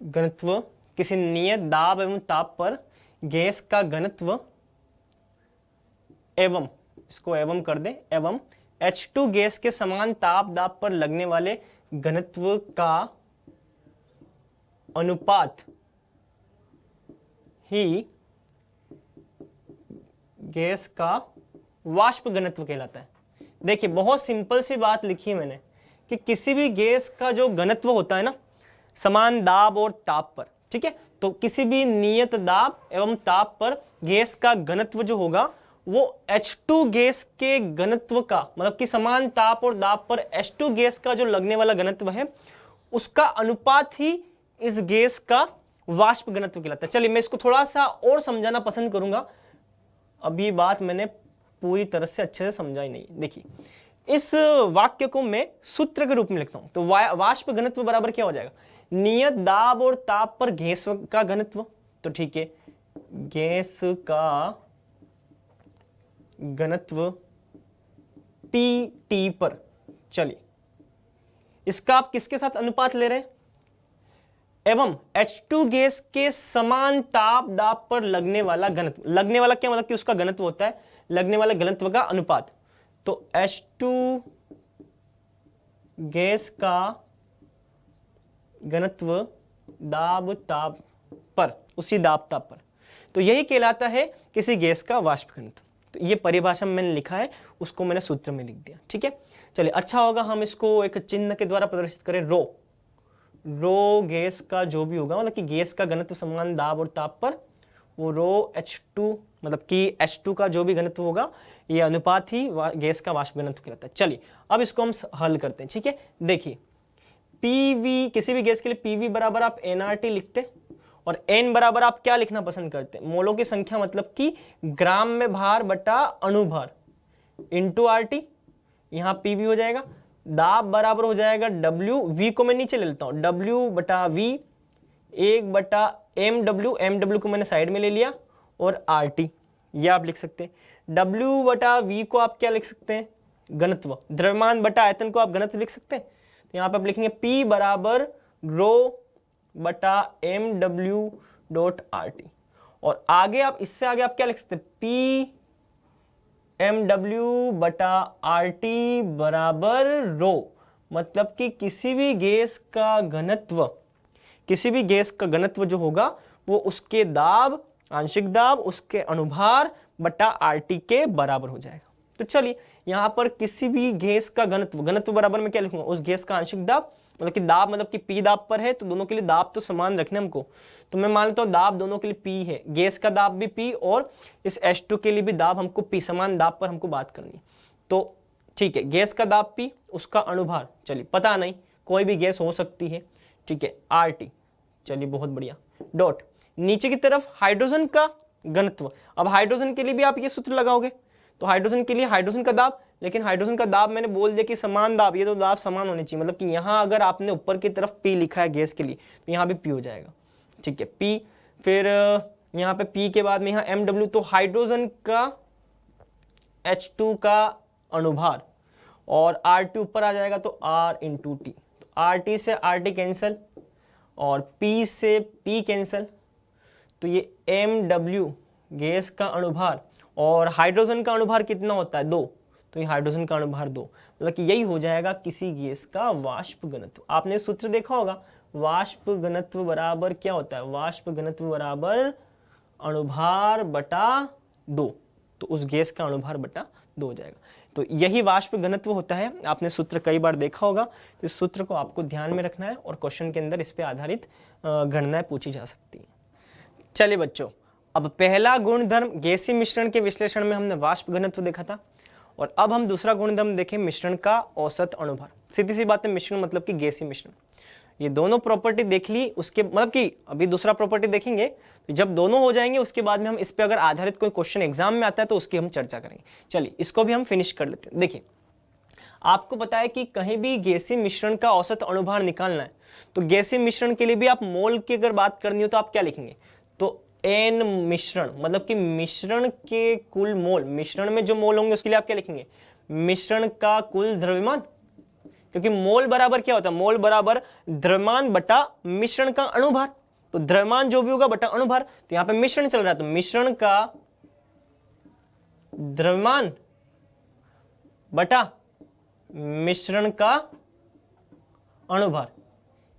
घनत्व, किसी नियत दाब एवं ताप पर गैस का घनत्व एवं, इसको एवं कर दे, एवं H2 गैस के समान ताप दाब पर लगने वाले घनत्व का अनुपात ही गैस का वाष्प घनत्व कहलाता है। देखिए बहुत सिंपल सी बात लिखी है मैंने कि किसी भी गैस का जो घनत्व होता है ना, समान दाब और ताप पर, ठीक है, तो किसी भी नियत दाब एवं ताप पर गैस का घनत्व जो होगा वो H2 गैस के घनत्व का, मतलब कि समान ताप और दाब पर H2 गैस का जो लगने वाला घनत्व है उसका अनुपात ही इस गैस का वाष्प घनत्व कहलाता है। चलिए मैं इसको थोड़ा सा और समझाना पसंद करूंगा, अभी बात मैंने पूरी तरह से अच्छे से समझाई नहीं। देखिए इस वाक्य को मैं सूत्र के रूप में लिखता हूं, तो वाष्प घनत्व बराबर क्या हो जाएगा, नियत दाब और ताप पर गैस का घनत्व, तो ठीक है, गैस का घनत्व Pt पर। चलिए इसका आप किसके साथ अनुपात ले रहे हैं? एवं H2 गैस के समान ताप दाब पर लगने वाला घनत्व, लगने वाला क्या मतलब कि उसका घनत्व होता है, लगने वाला घनत्व का अनुपात। तो H2 गैस का घनत्व दाब ताप पर, उसी दाब ताप पर, तो यही कहलाता है किसी गैस का वाष्प घनत्व। तो ये परिभाषा मैंने लिखा है, उसको मैंने सूत्र में लिख दिया। ठीक है, चलिए अच्छा होगा हम इसको एक चिन्ह के द्वारा प्रदर्शित करें। रो गैस का जो भी होगा, मतलब कि गैस का घनत्व समान दाब और ताप पर, वो रो H2 मतलब कि H2 का जो भी घनत्व होगा, ये अनुपात ही गैस का वाष्प घनत्व कहलाता है। चलिए अब इसको हम हल करते हैं। ठीक है, देखिए PV, किसी भी गैस के लिए PV बराबर आप nRT लिखते, और n बराबर आप क्या लिखना पसंद करते हैं? मोलों की संख्या मतलब कि ग्राम में भार बटा अणुभार इंटू RT। यहाँ PV हो जाएगा, दाब बराबर हो जाएगा W, V को मैं नीचे ले लेता हूँ, W बटा V 1 बटा MW को मैंने साइड में ले लिया, और RT ये आप लिख सकते हैं। W बटा V को आप क्या लिख सकते हैं? घनत्व, द्रव्यमान बटा आयतन को आप घनत्व लिख सकते हैं। तो यहाँ पे आप लिखेंगे P बराबर रो बटा MW डॉट RT, और आगे आप इससे आगे आप क्या लिख सकते हैं? P MW बटा RT बराबर रो, मतलब कि किसी भी गैस का घनत्व, किसी भी गैस का घनत्व जो होगा वो उसके दाब, आंशिक दाब, उसके अणुभार बटा RT के बराबर हो जाएगा। तो चलिए यहाँ पर किसी भी गैस का घनत्व, घनत्व बराबर में क्या लिखूंगा? उस गैस का आंशिक दाब, मतलब कि दाब मतलब कि P दाब पर है, तो दोनों के लिए दाब तो समान रखने हमको। तो मैं मान लेता हूँ दाब दोनों के लिए P है, गैस का दाब भी P और इस H2 के लिए भी दाब हमको P, समान दाब पर हमको बात करनी है। तो ठीक है, गैस का दाब P, उसका अणुभार चलिए पता नहीं, कोई भी गैस हो सकती है। ठीक है, RT, चलिए बहुत बढ़िया। डॉट नीचे की तरफ हाइड्रोजन का घनत्व। अब हाइड्रोजन के लिए भी आप ये सूत्र लगाओगे, तो हाइड्रोजन के लिए हाइड्रोजन का दाब, लेकिन हाइड्रोजन का दाब मैंने बोल दिया कि समान दाब, ये तो दाब समान होने चाहिए, मतलब कि यहाँ अगर आपने ऊपर की तरफ P लिखा है गैस के लिए, तो यहाँ भी P हो जाएगा। ठीक है, P, फिर यहाँ पे P के बाद में यहाँ MW, तो हाइड्रोजन का H2 का अणुभार, और RT ऊपर आ जाएगा तो R इंटू T, तो RT से RT कैंसिल और P से P कैंसिल, तो ये MW गैस का अणुभार, और हाइड्रोजन का अणुभार कितना होता है? 2, तो ये हाइड्रोजन का अणुभार 2, मतलब कि यही हो जाएगा किसी गैस का वाष्प घनत्व। आपने सूत्र देखा होगा, वाष्प घनत्व बराबर क्या होता है? वाष्प घनत्व बराबर अणुभार बटा 2, तो उस गैस का अणुभार बटा 2 हो जाएगा। तो यही वाष्प घनत्व होता है। आपने सूत्र कई बार देखा होगा, तो इस सूत्र को आपको ध्यान में रखना है, और क्वेश्चन के अंदर इस पे आधारित गणनाएं पूछी जा सकती है। चलिए बच्चों, अब पहला गुणधर्म गैसीय मिश्रण के विश्लेषण में हमने वाष्प घनत्व देखा था, और अब हम दूसरा गुणधर्म देखें मिश्रण का औसत अणुभार। सीधी सी बात है, मिश्रण मतलब कि गैसीय मिश्रण। ये दोनों प्रॉपर्टी देख ली, उसके मतलब कि अभी दूसरा प्रॉपर्टी देखेंगे, तो जब दोनों हो जाएंगे उसके बाद में हम इस पे अगर आधारित कोई क्वेश्चन एग्जाम में आता है तो उसकी हम चर्चा करेंगे। चलिए इसको भी हम फिनिश कर लेते हैं। देखिए आपको पता है कि कहीं भी गैसीय मिश्रण का औसत अणुभार निकालना है, तो गैसीय मिश्रण के लिए भी आप मोल की अगर बात करनी हो तो आप क्या लिखेंगे? तो N मिश्रण, मतलब कि मिश्रण के कुल मोल, मिश्रण में जो मोल होंगे उसके लिए आप क्या लिखेंगे? मिश्रण का कुल द्रव्यमान, क्योंकि मोल बराबर क्या होता है? मोल बराबर द्रव्यमान बटा मिश्रण का अणुभार, तो द्रव्यमान जो भी होगा बटा अणुभार। तो यहां पे मिश्रण चल रहा है, तो मिश्रण का द्रव्यमान बटा मिश्रण का अणुभार,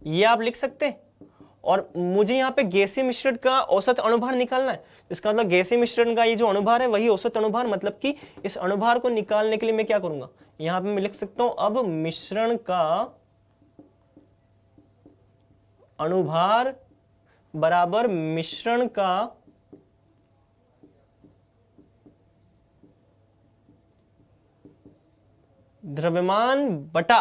ये आप लिख सकते हैं। और मुझे यहाँ पे गैसीय मिश्रण का औसत अणुभार निकालना है, इसका मतलब गैसीय मिश्रण का ये जो अणुभार है वही औसत अणुभार, मतलब कि इस अणुभार को निकालने के लिए मैं क्या करूंगा? यहाँ पे मैं लिख सकता हूं अब मिश्रण का अणुभार बराबर मिश्रण का द्रव्यमान बटा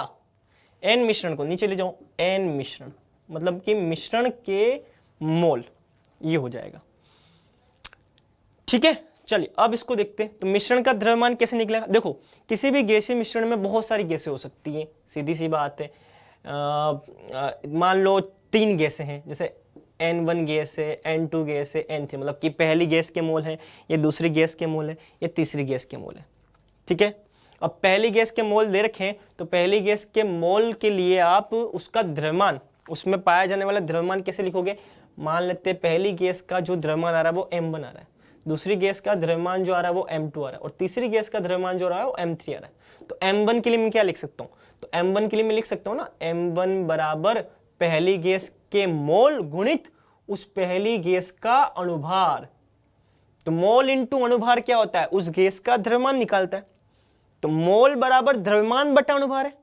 N मिश्रण को नीचे ले जाऊं, N मिश्रण मतलब कि मिश्रण के मोल, ये हो जाएगा। ठीक है, चलिए अब इसको देखते हैं। तो मिश्रण का द्रव्यमान कैसे निकलेगा? देखो किसी भी गैसीय मिश्रण में बहुत सारी गैसें हो सकती हैं, सीधी सी बात है। मान लो 3 गैसें हैं, जैसे N1 गैस है, N2 गैस है, N3, मतलब कि पहली गैस के मोल है, ये दूसरी गैस के मोल है, ये तीसरी गैस के मोल है। ठीक है, अब पहली गैस के मोल दे रखे हैं तो पहली गैस के मोल के लिए आप उसका द्रव्यमान, उसमें पाया जाने वाला द्रव्यमान कैसे लिखोगे? मान लेते हैं पहली गैस का जो द्रव्यमान आ रहा है वो M1 आ रहा है, दूसरी गैस का द्रव्यमान जो आ रहा है वो M2 आ रहा है, और तीसरी गैस का द्रव्यमान जो आ रहा है वो M3 आ रहा है। तो M1 के लिए मैं क्या लिख सकता हूँ? तो M1 के लिए मैं लिख सकता हूँ ना, M1 बराबर पहली गैस के मोल गुणित उस पहली गैस का अणुभार। तो मोल इंटू अणुभार क्या होता है? उस गैस का द्रव्यमान निकालता है। तो मोल बराबर द्रव्यमान बटा अणुभार है,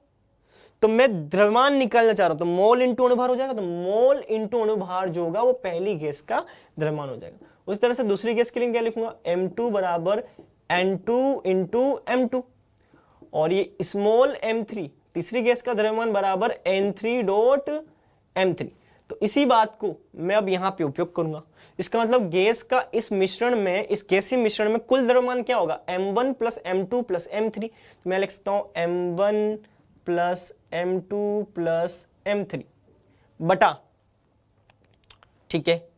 तो मैं द्रव्यमान निकालना चाह रहा हूं, तो मोल इंटू अणुभार हो जाएगा। तो मोल इंटू अणुभार जो होगा वो पहली गैस का द्रव्यमान हो जाएगा। उस तरह से दूसरी गैस के लिए क्या लिखूंगा? M2 बराबर N2 इंटू M2, और ये स्मॉल M3 तीसरी गैस का द्रव्यमान बराबर N3 डॉट M3। तो इसी बात को मैं अब यहां पे उपयोग करूंगा। इसका मतलब गैस का इस मिश्रण में, इस गैसीय मिश्रण में कुल द्रव्यमान क्या होगा? M1 plus M2 plus M3। तो मैं लिख सकता हूं M1 plus M2 plus M3 बटा, ठीक है,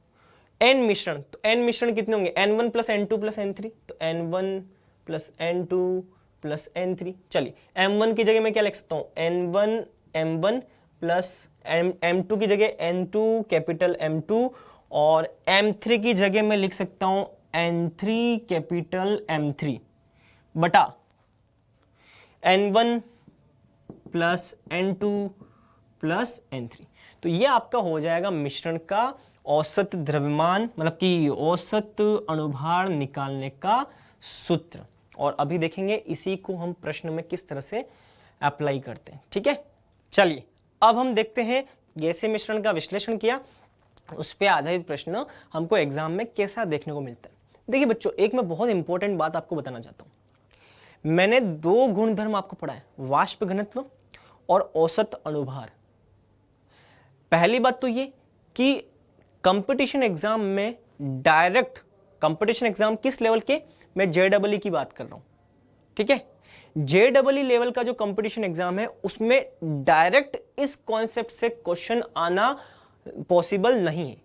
N मिश्रण। तो N मिश्रण कितने होंगे? N1 plus N2 plus N3। तो N1 plus N2 plus N3। चलिए M1 की जगह मैं क्या लिख सकता हूं? N1 M1 प्लस M2 की जगह N2 कैपिटल M2, और M3 की जगह मैं लिख सकता हूं N3 कैपिटल M3 बटा N1 plus N2 plus N3। तो ये आपका हो जाएगा मिश्रण का औसत द्रव्यमान, मतलब कि औसत अणुभार निकालने का सूत्र। और अभी देखेंगे इसी को हम प्रश्न में किस तरह से अप्लाई करते हैं। ठीक है, चलिए अब हम देखते हैं गैसीय मिश्रण का विश्लेषण किया, उस पर आधारित प्रश्न हमको एग्जाम में कैसा देखने को मिलता है। देखिए बच्चों, एक मैं बहुत इंपॉर्टेंट बात आपको बताना चाहता हूं। मैंने दो गुणधर्म आपको पढ़ाए, वाष्प घनत्व और औसत अणुभार। पहली बात तो ये कि कंपटीशन एग्जाम में डायरेक्ट, कंपटीशन एग्जाम किस लेवल के? मैं JEE की बात कर रहा हूं। ठीक है, JEE लेवल का जो कंपटीशन एग्जाम है उसमें डायरेक्ट इस कॉन्सेप्ट से क्वेश्चन आना पॉसिबल नहीं है,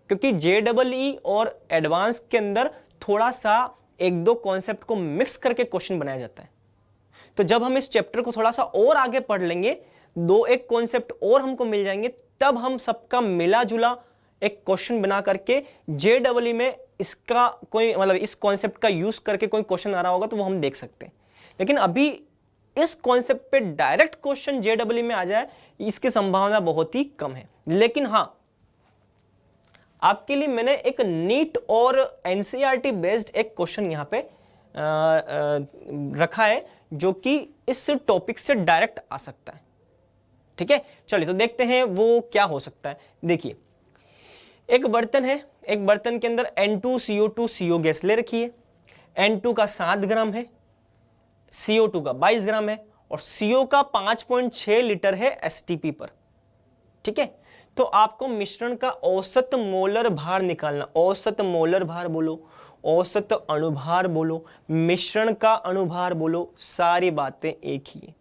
क्योंकि JEE और एडवांस के अंदर थोड़ा सा एक दो कॉन्सेप्ट को मिक्स करके क्वेश्चन बनाया जाता है। तो जब हम इस चैप्टर को थोड़ा सा और आगे पढ़ लेंगे, दो एक कॉन्सेप्ट और हमको मिल जाएंगे, तब हम सबका मिला जुला एक क्वेश्चन बना करके JEE में इसका कोई, मतलब इस कॉन्सेप्ट का यूज करके कोई क्वेश्चन आ रहा होगा तो वो हम देख सकते हैं। लेकिन अभी इस कॉन्सेप्ट पे डायरेक्ट क्वेश्चन JEE में आ जाए, इसकी संभावना बहुत ही कम है। लेकिन हां, आपके लिए मैंने एक नीट और NCERT बेस्ड एक क्वेश्चन यहां पे रखा है, जो कि इस टॉपिक से डायरेक्ट आ सकता है। ठीक है, चलिए तो देखते हैं वो क्या हो सकता है। देखिए, एक बर्तन है, एक बर्तन के अंदर N2CO2 CO गैस ले रखी है। N2 का 7 ग्राम है, CO2 का 22 ग्राम है, और CO का 5.6 लीटर है STP पर। ठीक है, तो आपको मिश्रण का औसत मोलर भार निकालना। औसत मोलर भार बोलो, औसत अणुभार बोलो, मिश्रण का अणुभार बोलो, सारी बातें एक ही है।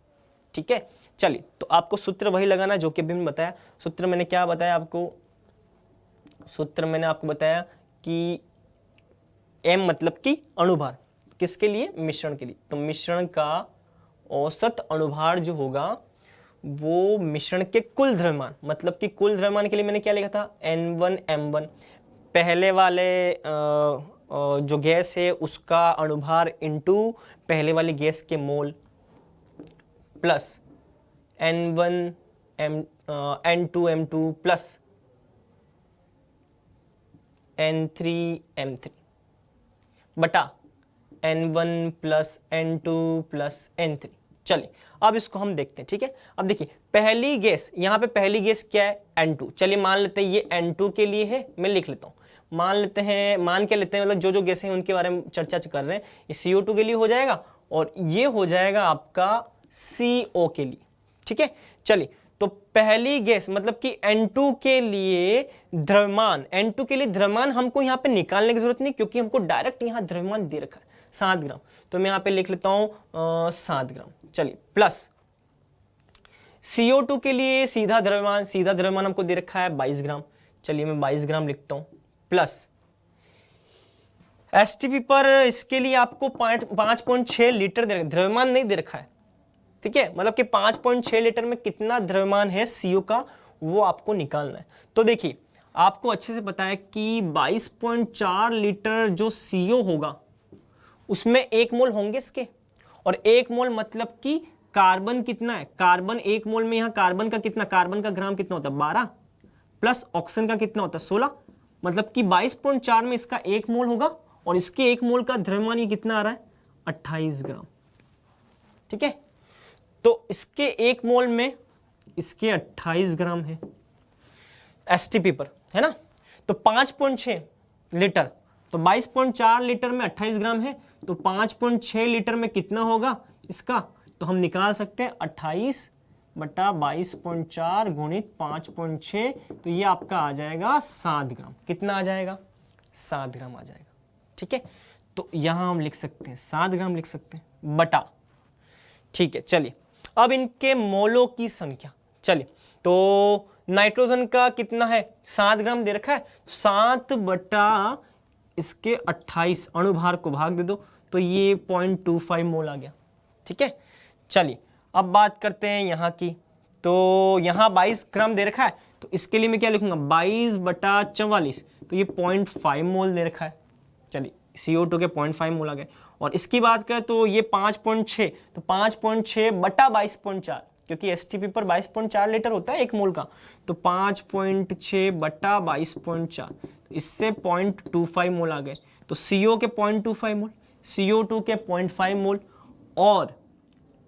ठीक है, चलिए तो आपको सूत्र वही लगाना जो कि अभी मैंने बताया। सूत्र मैंने क्या बताया आपको? सूत्र मैंने आपको बताया कि M मतलब कि अणुभार, किसके लिए? मिश्रण के लिए। तो मिश्रण का औसत अणुभार जो होगा वो मिश्रण के कुल द्रव्यमान, मतलब कि कुल द्रव्यमान के लिए मैंने क्या लिखा था? N1 M1, पहले वाले जो गैस है उसका अणुभार इंटू पहले वाली गैस के मोल, plus N1 N2 M2 plus N3 M3 बटा N1 plus N2 plus N3। चलिए अब इसको हम देखते हैं। ठीक है, अब देखिए पहली गैस, यहां पे पहली गैस क्या है? N2। चलिए मान लेते हैं ये N2 के लिए है, मैं लिख लेता हूं। मान के लेते हैं, मतलब जो गैसें हैं उनके बारे में चर्चा कर रहे हैं, ये CO2 के लिए हो जाएगा और ये हो जाएगा आपका CO के लिए। ठीक है, चलिए तो पहली गैस मतलब कि N2 के लिए द्रव्यमान, N2 के लिए द्रव्यमान हमको यहाँ पे निकालने की जरूरत नहीं, क्योंकि हमको डायरेक्ट यहाँ द्रव्यमान दे रखा है 7 ग्राम। तो मैं यहाँ पे लिख लेता हूँ 7 ग्राम। चलिए प्लस CO2 के लिए सीधा द्रव्यमान हमको दे रखा है 22 ग्राम। चलिए मैं 22 ग्राम लिखता हूं, प्लस एसटीपी पर इसके लिए आपको 5.6 लीटर द्रव्यमान नहीं दे रखा है, ठीक है, मतलब कि 5.6 लीटर में कितना द्रव्यमान है सीओ का वो आपको निकालना है। तो देखिए आपको अच्छे से पता है कि 22.4 लीटर जो सीओ होगा उसमें 1 मोल होंगे इसके, और 1 मोल मतलब कि कार्बन कितना है, कार्बन 1 मोल में यहाँ कार्बन का कितना, कार्बन का ग्राम कितना होता है 12, प्लस ऑक्सीजन का कितना होता है 16, मतलब कि 22.4 में इसका 1 मोल होगा और इसके 1 मोल का द्रव्यमान ये कितना आ रहा है 28 ग्राम, ठीक है। तो इसके 1 मोल में इसके 28 ग्राम है एसटीपी पर, है ना। तो 5.6 लीटर, तो 22.4 लीटर में 28 ग्राम है, तो 5.6 लीटर में कितना होगा इसका, तो हम निकाल सकते हैं 28 बटा 22.4 गुणित 5.6, तो ये आपका आ जाएगा 7 ग्राम। कितना आ जाएगा 7 ग्राम आ जाएगा, ठीक है। तो यहां हम लिख सकते हैं 7 ग्राम लिख सकते हैं बटा, ठीक है। चलिए अब इनके मोलों की संख्या, चलिए तो नाइट्रोजन का कितना है 7 ग्राम दे रखा है, 7 बटा इसके 28 अणुभार को भाग दे दो तो ये 0.25 मोल आ गया, ठीक है। चलिए अब बात करते हैं यहाँ की, तो यहाँ 22 ग्राम दे रखा है, तो इसके लिए मैं क्या लिखूंगा 22 बटा 44, तो ये 0.5 मोल दे रखा है। चलिए CO2 के 0.5 मोल आ गए। और इसकी बात करें तो ये 5.6, तो 5.6 बटा 22.4, क्योंकि एसटीपी पर 22.4 लीटर होता है 1 मोल का, तो 5.6 बटा 22.4, तो इससे 0.25 मोल आ गए। तो CO के 0.25 मोल, CO2 के 0.5 मोल और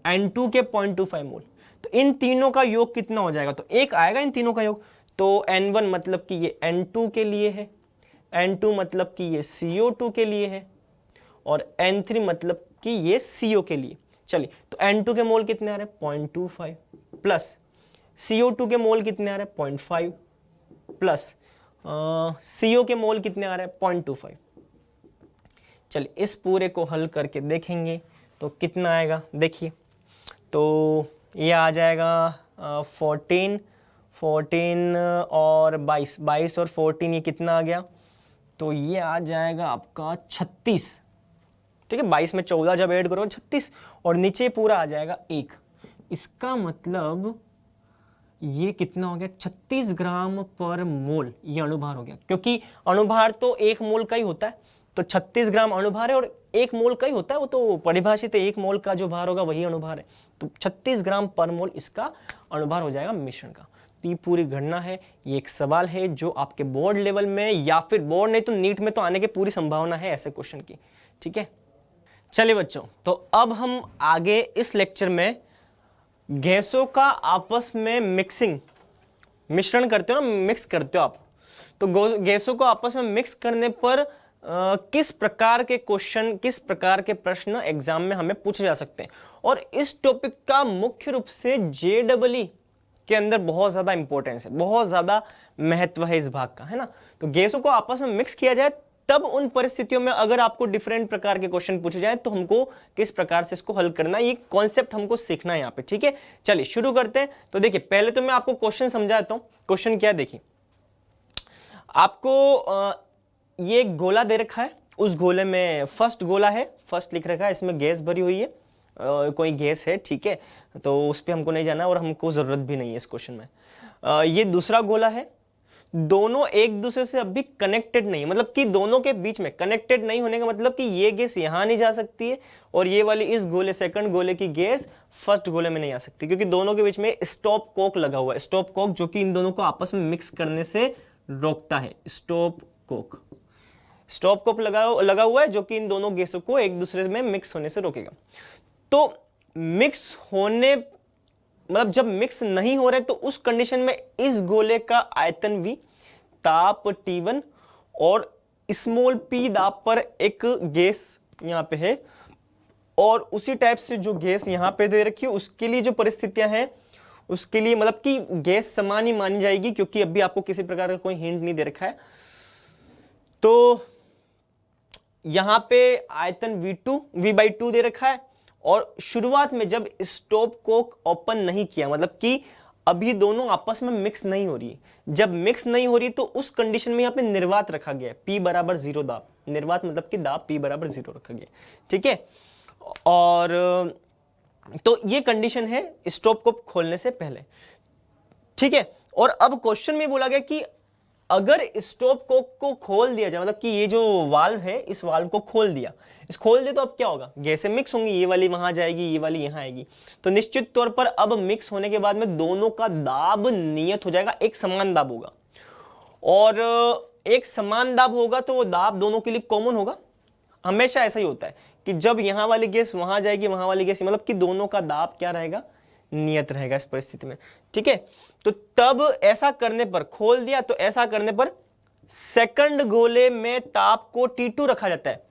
N2 के 0.25 मोल, तो इन तीनों का योग कितना हो जाएगा, तो एक आएगा इन तीनों का योग, तो N1 मतलब कि ये N2 के लिए है, N2 मतलब कि ये CO2 के लिए है, और N3 मतलब कि ये CO के लिए। चलिए तो N2 के मोल कितने आ रहे हैं 0.25, प्लस CO2 के मोल कितने आ रहे हैं 0.5, प्लस CO के मोल कितने आ रहे हैं 0.25। चलिए इस पूरे को हल करके देखेंगे तो कितना आएगा, देखिए तो ये आ जाएगा 14 और 22 और 14, ये कितना आ गया, तो ये आ जाएगा आपका 36, ठीक है। 22 में 14 जब ऐड करो 36, और नीचे पूरा आ जाएगा 1। इसका मतलब ये कितना हो गया 36 ग्राम पर मोल, ये अणुभार हो गया, क्योंकि अणुभार तो 1 मोल का ही होता है, तो 36 ग्राम अणुभार है और 1 मोल का ही होता है, वो तो परिभाषित है, 1 मोल का जो भार होगा वही अणुभार है, तो 36 ग्राम पर मोल इसका अणुभार हो जाएगा मिश्रण का। तो ये पूरी गणना है, ये एक सवाल है जो आपके बोर्ड लेवल में या फिर बोर्ड नहीं तो नीट में तो आने की पूरी संभावना है ऐसे क्वेश्चन की, ठीक है। चलिए बच्चों, तो अब हम आगे इस लेक्चर में गैसों का आपस में मिश्रण करते हो ना, मिक्स करते हो आप, तो गैसों को आपस में मिक्स करने पर किस प्रकार के क्वेश्चन, किस प्रकार के प्रश्न एग्जाम में हमें पूछे जा सकते हैं, और इस टॉपिक का मुख्य रूप से JEE के अंदर बहुत ज्यादा इंपॉर्टेंस है, बहुत ज्यादा महत्व है इस भाग का, है ना। तो गैसों को आपस में मिक्स किया जाए तब उन परिस्थितियों में अगर आपको डिफरेंट प्रकार के क्वेश्चन पूछे जाए तो हमको किस प्रकार से इसको हल करना है, ये कॉन्सेप्ट हमको सीखना है यहाँ पे, ठीक है। चलिए शुरू करते हैं। तो देखिए पहले तो मैं आपको क्वेश्चन समझाता हूँ। क्वेश्चन क्या है, देखिए आपको ये एक गोला दे रखा है, उस गोले में फर्स्ट गोला है, फर्स्ट लिख रखा है, इसमें गैस भरी हुई है, कोई गैस है, ठीक है, तो उस पर हमको नहीं जाना और हमको जरूरत भी नहीं है इस क्वेश्चन में। ये दूसरा गोला है, दोनों एक दूसरे से अभी कनेक्टेड नहीं, मतलब कि दोनों के बीच में कनेक्टेड नहीं होने का मतलब कि ये गैस यहां नहीं जा सकती है और ये वाली इस गोले सेकंड गोले की गैस फर्स्ट गोले में नहीं आ सकती, क्योंकि दोनों के बीच में स्टॉप कॉक लगा हुआ है, स्टॉप कॉक जो कि इन दोनों को आपस में मिक्स करने से रोकता है, स्टॉप कॉक लगा हुआ है जो कि इन दोनों गैसों को एक दूसरे में मिक्स होने से रोकेगा। तो मिक्स होने मतलब जब मिक्स नहीं हो रहे तो उस कंडीशन में इस गोले का आयतन V, ताप T1 और स्मॉल p दाब पर एक गैस यहां पे है, और उसी टाइप से जो गैस यहां पे दे रखी है उसके लिए जो परिस्थितियां हैं उसके लिए मतलब कि गैस समान ही मानी जाएगी, क्योंकि अभी आपको किसी प्रकार का कोई हिंट नहीं दे रखा है। तो यहां पे आयतन V/2 दे रखा है, और शुरुआत में जब स्टॉप कोक ओपन नहीं किया, मतलब कि अभी दोनों आपस में मिक्स नहीं हो रही है। जब मिक्स नहीं हो रही तो उस कंडीशन में यहाँ पे निर्वात रखा गया है, P बराबर 0 दाब। निर्वात मतलब कि दाब P बराबर 0 रखा गया, ठीक है। और तो ये कंडीशन है स्टॉप को खोलने से पहले, ठीक है। और अब क्वेश्चन में बोला गया कि अगर स्टॉप को खोल दिया जाए, मतलब कि ये जो वाल्व है इस वाल्व को खोल दिया, इस खोल दे तो अब क्या होगा, गैसें मिक्स होंगी, ये वाली वहां जाएगी, ये वाली यहां आएगी। तो निश्चित तौर पर अब मिक्स होने के बाद में दोनों का दाब नियत हो जाएगा, एक समान दाब होगा। और एक समान दाब होगा तो वो दाब दोनों के लिए कॉमन होगा। हमेशा ऐसा ही होता है कि जब यहां वाली गैस वहां जाएगी, वहां वाली गैस, मतलब कि दोनों का दाब क्या रहेगा, नियत रहेगा इस परिस्थिति में, ठीक है। तो तब ऐसा करने पर, खोल दिया तो ऐसा करने पर सेकंड गोले में ताप को T2 रखा जाता है।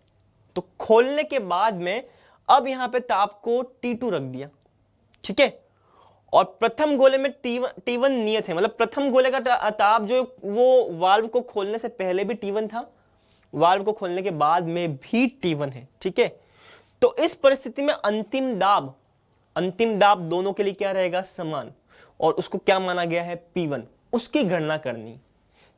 तो खोलने के बाद में अब यहां पे ताप को T2 रख दिया, ठीक है। और प्रथम गोले में T1 नियत है, मतलब प्रथम गोले का ताप जो वो वाल्व को खोलने से पहले भी T1 था, वाल्व को खोलने के बाद में भी T1 है, ठीक है। तो इस परिस्थिति में अंतिम दाब दोनों के लिए क्या रहेगा, समान, और उसको क्या माना गया है, P1, उसकी गणना करनी,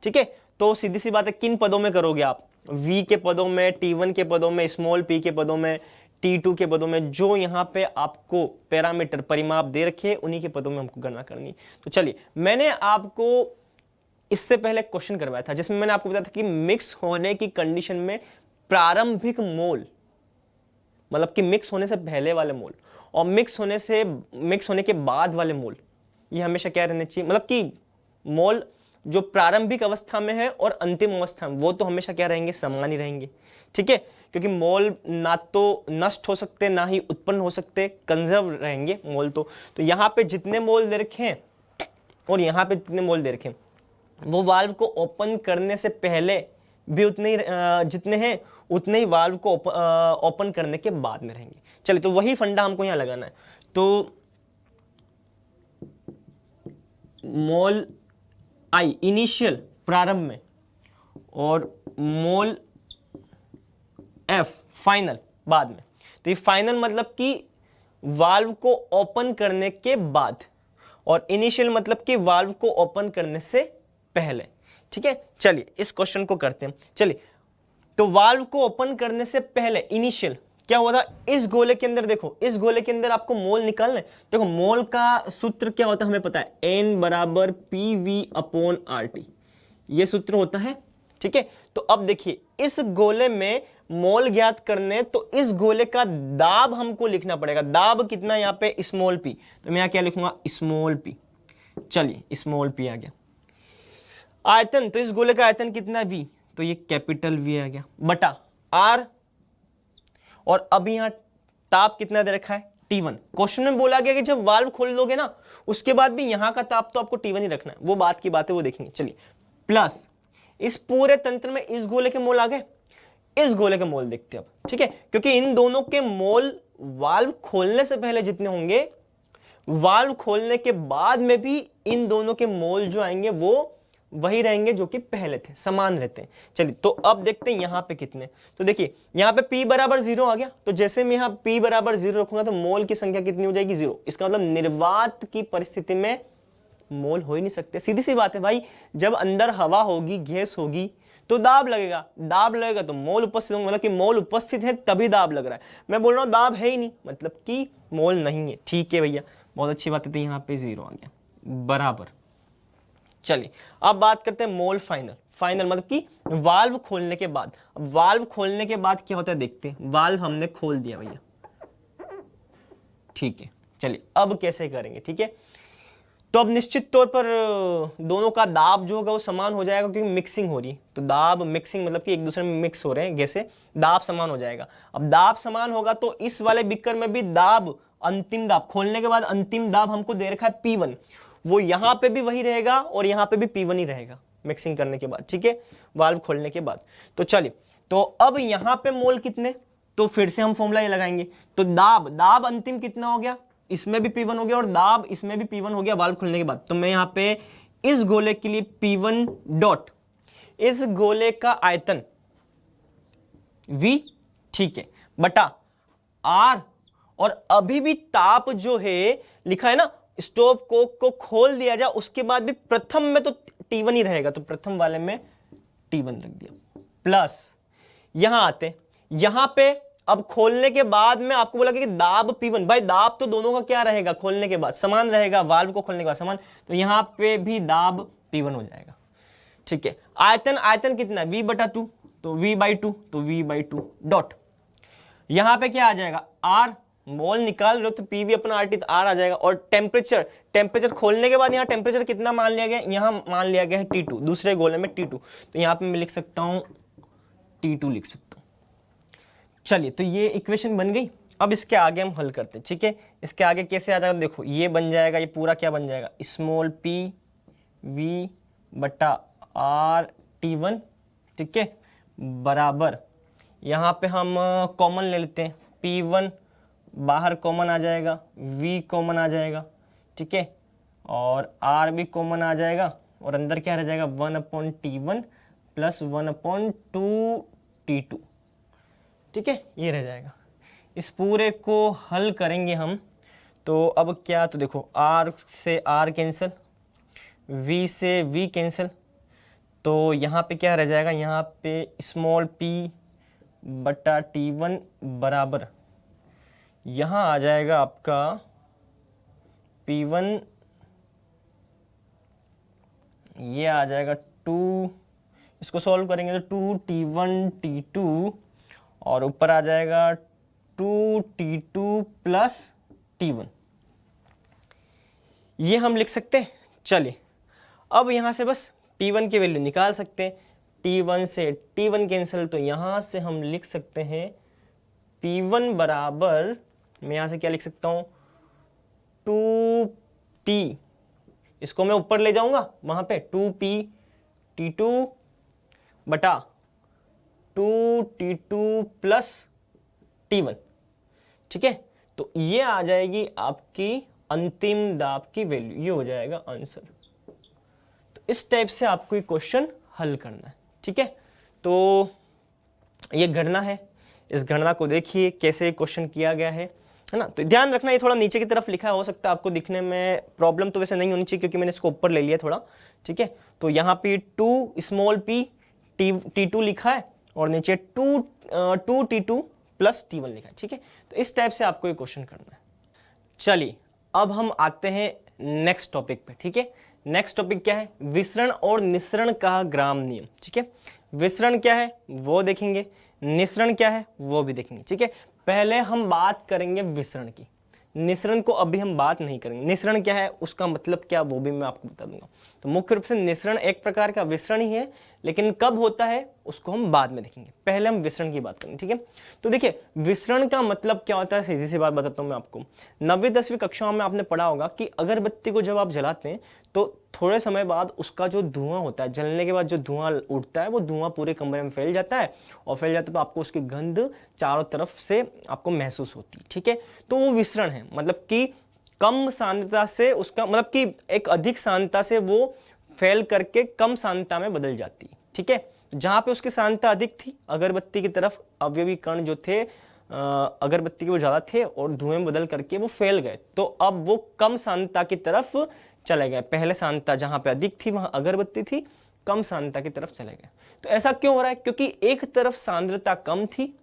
ठीक है। तो सीधी सी बात है, किन पदों में करोगे आप, V के पदों में, T1 के पदों में, स्मॉल p के पदों में, T2 के पदों में, जो यहां पे आपको पैरामीटर परिमाप दे रखे उन्हीं के पदों में हमको गणना करनी। तो चलिए, मैंने आपको इससे पहले क्वेश्चन करवाया था जिसमें मैंने आपको बताया था कि मिक्स होने की कंडीशन में प्रारंभिक मोल, मतलब कि मिक्स होने से पहले वाले मोल और मिक्स होने के बाद वाले मोल, ये हमेशा क्या रहने चाहिए, मतलब कि मोल जो प्रारंभिक अवस्था में है और अंतिम अवस्था में, वो तो हमेशा क्या रहेंगे, समान ही रहेंगे, ठीक है। क्योंकि मोल ना तो नष्ट हो सकते ना ही उत्पन्न हो सकते, कंजर्व रहेंगे मोल। तो यहां पे जितने मोल दे रखे हैं और यहां पे जितने मोल दे रखे हैं, वो वाल्व को ओपन करने से पहले भी उतने ही जितने हैं उतने ही वाल्व को ओपन करने के बाद में रहेंगे। चलिए, तो वही फंडा हमको यहां लगाना है। तो मोल आई इनिशियल प्रारंभ में और मोल एफ फाइनल बाद में। तो ये फाइनल मतलब कि वाल्व को ओपन करने के बाद, और इनिशियल मतलब कि वाल्व को ओपन करने से पहले, ठीक है। चलिए इस क्वेश्चन को करते हैं। चलिए, तो वाल्व को ओपन करने से पहले इनिशियल क्या हुआ था, इस गोले के अंदर देखो, इस गोले के अंदर आपको मोल निकालना है। देखो मोल का सूत्र क्या होता है हमें पता है, N बराबर PV/RT, ये सूत्र होता है, ठीक है। तो अब देखिए, इस गोले में मोल ज्ञात करने, तो इस गोले का दाब हमको लिखना पड़ेगा। दाब कितना यहाँ पे, स्मॉल p, तो मैं यहाँ क्या लिखूंगा, स्मॉल p। चलिए स्मॉल p आ गया। आयतन, तो इस गोले का आयतन कितना है, V, तो ये कैपिटल V आ गया, बटा R। और अब यहां ताप कितना दे रखा है, T1। क्वेश्चन में बोला गया कि जब वाल्व खोल लोगे ना, उसके बाद भी यहां का ताप तो आपको T1 ही रखना है, वो बात की बात है, वो देखेंगे। चलिए, प्लस इस पूरे तंत्र में इस गोले के मोल आ गए, इस गोले के मोल देखते हैं अब, ठीक है। क्योंकि इन दोनों के मोल वाल्व खोलने से पहले जितने होंगे, वाल्व खोलने के बाद में भी इन दोनों के मोल जो आएंगे वो वही रहेंगे जो कि पहले थे, समान रहते हैं। चलिए, तो अब देखते हैं यहां पे कितने। तो देखिए यहां पे P बराबर 0 आ गया, तो जैसे मैं यहां P बराबर 0 रखूंगा तो मोल की संख्या कितनी हो जाएगी, 0। इसका मतलब निर्वात की परिस्थिति में मोल हो ही नहीं सकते। सीधी सी बात है भाई, जब अंदर हवा होगी, गैस होगी, तो दाब लगेगा, दाब लगेगा तो मोल उपस्थित होंगे, मतलब कि मोल उपस्थित है तभी दाब लग रहा है। मैं बोल रहा हूं दाब है ही नहीं, मतलब कि मोल नहीं है। ठीक है भैया, बहुत अच्छी बात है। तो यहाँ पे 0 आ गया, बराबर। चलिए अब बात करते हैं मोल फाइनल। फाइनल मतलब कि वाल्व खोलने के बाद। अब वाल्व खोलने के बाद क्या होता है देखते हैं। वाल्व हमने खोल दिया भैया, ठीक है। चलिए अब कैसे करेंगे, ठीक है। तो अब निश्चित तौर पर दोनों का दाब जो होगा वो समान हो जाएगा, क्योंकि मिक्सिंग हो रही है। तो दाब मिक्सिंग मतलब कि एक दूसरे में मिक्स हो रहे हैं गैसें, दाब समान हो जाएगा। अब दाब समान होगा तो इस वाले बीकर में भी दाब, अंतिम दाब खोलने के बाद अंतिम दाब हमको दे रखा है P1, वो यहां पे भी वही रहेगा और यहां पे भी P1 ही रहेगा मिक्सिंग करने के बाद, ठीक है, वाल्व खोलने के बाद। तो चलिए, तो अब यहां पे मोल कितने, तो फिर से हम फॉर्मूला ये लगाएंगे। तो दाब अंतिम कितना हो गया, इसमें भी P1 हो गया और दाब इसमें भी P1 हो गया वाल्व खुलने के बाद। तो मैं यहां पे इस गोले के लिए P1 डॉट इस गोले का आयतन V, ठीक है, बटा R, और अभी भी ताप जो है लिखा है ना स्टोव को खोल दिया जाए उसके बाद भी प्रथम में तो T1 ही रहेगा, तो प्रथम वाले में T1 रख दिया। प्लस यहां आते, यहां पे अब खोलने के बाद में आपको बोला कि दाब P1, भाई दाब तो दोनों का क्या रहेगा, खोलने के बाद समान रहेगा, वाल्व को खोलने के बाद समान, तो यहां पे भी दाब P1 हो जाएगा। ठीक है, आयतन, आयतन कितना V/2, तो V/2, तो V/2 डॉट, यहां पे क्या आ जाएगा R, मोल निकाल रहे हो तो PV/RT, तो R आ जाएगा। और टेम्परेचर, टेम्परेचर खोलने के बाद यहाँ टेम्परेचर कितना मान लिया गया, यहाँ मान लिया गया है T2, दूसरे गोले में T2, तो यहाँ पे मैं लिख सकता हूँ T2 लिख सकता हूँ। चलिए, तो ये इक्वेशन बन गई। अब इसके आगे हम हल करते हैं। ठीक है, इसके आगे कैसे आ जाएगा, देखो ये बन जाएगा, ये पूरा क्या बन जाएगा, स्मॉल PV/R T1, ठीक है, बराबर, यहाँ पे हम कॉमन ले लेते हैं, P1 बाहर कॉमन आ जाएगा, V कॉमन आ जाएगा, ठीक है, और R भी कॉमन आ जाएगा, और अंदर क्या रह जाएगा 1/T1 प्लस 1/2T2, ठीक है, ये रह जाएगा। इस पूरे को हल करेंगे हम, तो अब क्या, तो देखो R से R कैंसिल, V से V कैंसिल, तो यहाँ पे क्या रह जाएगा, यहाँ पे स्मॉल P/T1 बराबर, यहाँ आ जाएगा आपका P1, ये आ जाएगा 2, इसको सॉल्व करेंगे तो 2T1 T2, और ऊपर आ जाएगा 2T2 प्लस T1, ये हम लिख सकते हैं। चलिए, अब यहाँ से बस P1 की वैल्यू निकाल सकते हैं, T1 से T1 कैंसिल, तो यहाँ से हम लिख सकते हैं P1 बराबर, मैं यहाँ से क्या लिख सकता हूँ 2P, इसको मैं ऊपर ले जाऊंगा वहां पे 2P T2 बटा 2T2 प्लस T1, ठीक है, तो ये आ जाएगी आपकी अंतिम दाब की वैल्यू, ये हो जाएगा आंसर। तो इस टाइप से आपको ये क्वेश्चन हल करना है। ठीक है, तो ये गणना है, इस गणना को देखिए कैसे क्वेश्चन किया गया है ना। तो ध्यान रखना ये थोड़ा नीचे की तरफ लिखा हो सकता है आपको दिखने में प्रॉब्लम तो वैसे नहीं होनी चाहिए क्योंकि मैंने इसको ऊपर ले लिया थोड़ा। ठीक है, तो यहाँ पे 2 स्मॉल p T2 लिखा है और नीचे 2T2 प्लस T1 लिखा है। ठीक है, तो इस टाइप से आपको ये क्वेश्चन करना है। चलिए, अब हम आते हैं नेक्स्ट टॉपिक पे। ठीक है, नेक्स्ट टॉपिक क्या है, विसरण और निसरण का ग्राम नियम। ठीक है, विसरण क्या है वो देखेंगे, निसरण क्या है वो भी देखेंगे। ठीक है, पहले हम बात करेंगे विसरण की, निसरण को अभी हम बात नहीं करेंगे। निसरण क्या है, उसका मतलब क्या, वो भी मैं आपको बता दूंगा। तो मुख्य रूप से निसरण एक प्रकार का विसरण ही है, लेकिन कब होता है उसको हम बाद में देखेंगे, पहले हम विसरण की बात करेंगे। ठीक है, तो देखिए विसरण का मतलब क्या होता है, सीधी सी बात बताता हूं मैं आपको। 9वीं 10वीं कक्षाओं में आपने पढ़ा होगा कि अगरबत्ती को जब आप जलाते हैं तो थोड़े समय बाद उसका जो धुआं होता है, जलने के बाद जो धुआं उठता है वो धुआं पूरे कमरे में फैल जाता है, और फैल जाता है तो आपको उसकी गंध चारों तरफ से आपको महसूस होती है। ठीक है, तो वो विसरण है, मतलब कि कम सांद्रता से उसका मतलब कि एक अधिक सांद्रता से वो फैल करके कम सांद्रता में बदल जाती है। ठीक है, जहां पे उसकी सांद्रता अधिक थी, अगरबत्ती की तरफ अवयवी कण जो थे अगरबत्ती के वो ज्यादा थे और धुएं में बदल करके वो फैल गए, तो अब वो कम सांद्रता की तरफ चले गए। पहले सांद्रता जहां पे अधिक थी वहां अगरबत्ती थी, कम सांद्रता की तरफ चले गए। तो ऐसा क्यों हो रहा है, क्योंकि एक तरफ सांद्रता कम थी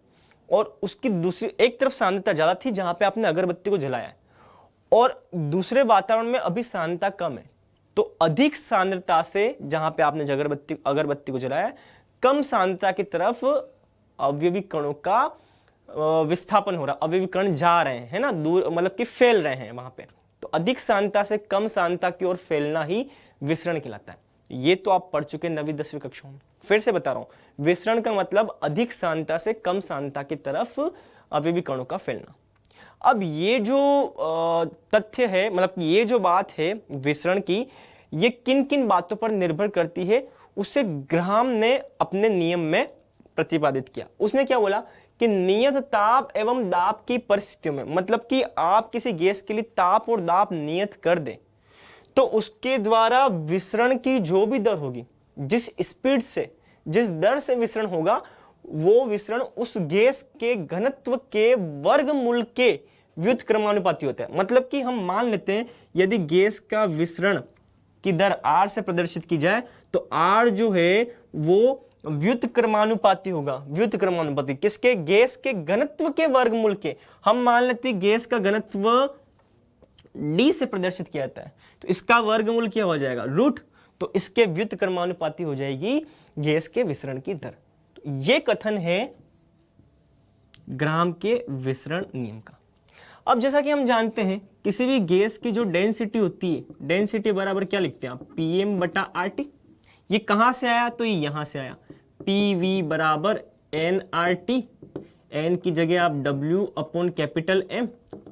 और उसकी दूसरी एक तरफ सांद्रता ज्यादा थी जहां पे आपने अगरबत्ती को जलाया है, और दूसरे वातावरण में अभी सांद्रता कम है। तो अधिक सांद्रता से जहां पे आपने अगरबत्ती को जलाया है, कम सांद्रता की तरफ अवयवी कणों का विस्थापन हो रहा, अवयवी कण जा रहे हैं ना, दूर मतलब कि फैल रहे हैं वहां पे। तो अधिक सांद्रता से कम सांद्रता की ओर फैलना ही विसरण कहलाता है। ये तो आप पढ़ चुके 9वीं 10वीं कक्षा में। फिर से बता रहा हूं, विसरण का मतलब अधिक सांद्रता से कम सांद्रता की तरफ अवयवी कणों का फैलना। अब ये जो तथ्य है, मतलब ये जो बात है विसरण की, ये किन किन बातों पर निर्भर करती है, उसे ग्राहम ने अपने नियम में प्रतिपादित किया। उसने क्या बोला कि नियत ताप एवं दाब की परिस्थितियों में, मतलब कि आप किसी गैस के लिए ताप और दाब नियत कर दें तो उसके द्वारा विसरण की जो भी दर होगी, जिस स्पीड से, जिस दर से विसरण होगा, वो विसरण उस गैस के घनत्व के वर्गमूल के व्युत्क्रमानुपाती होता है। मतलब कि हम मान लेते हैं यदि गैस का विसरण की दर R से प्रदर्शित की जाए तो R जो है वो व्युत्क्रमानुपाती होगा। व्युत्क्रमानुपाती किसके? गैस के घनत्व के वर्गमूल के। हम मान लेते हैं गैस का घनत्व D से प्रदर्शित किया जाता है तो इसका वर्गमूल क्या हो जाएगा? रूट। तो इसके व्युत्क्रमानुपाती हो जाएगी गैस के विसरण की दर। तो ये कथन है ग्राम के विसरण नियम का। अब जैसा कि हम जानते हैं किसी भी गैस की जो डेंसिटी होती है, डेंसिटी बराबर क्या लिखते हैं आप? PM बटा RT। ये कहां से आया? तो ये यहां से आया। PV बराबर nRT। n की जगह आप W upon capital M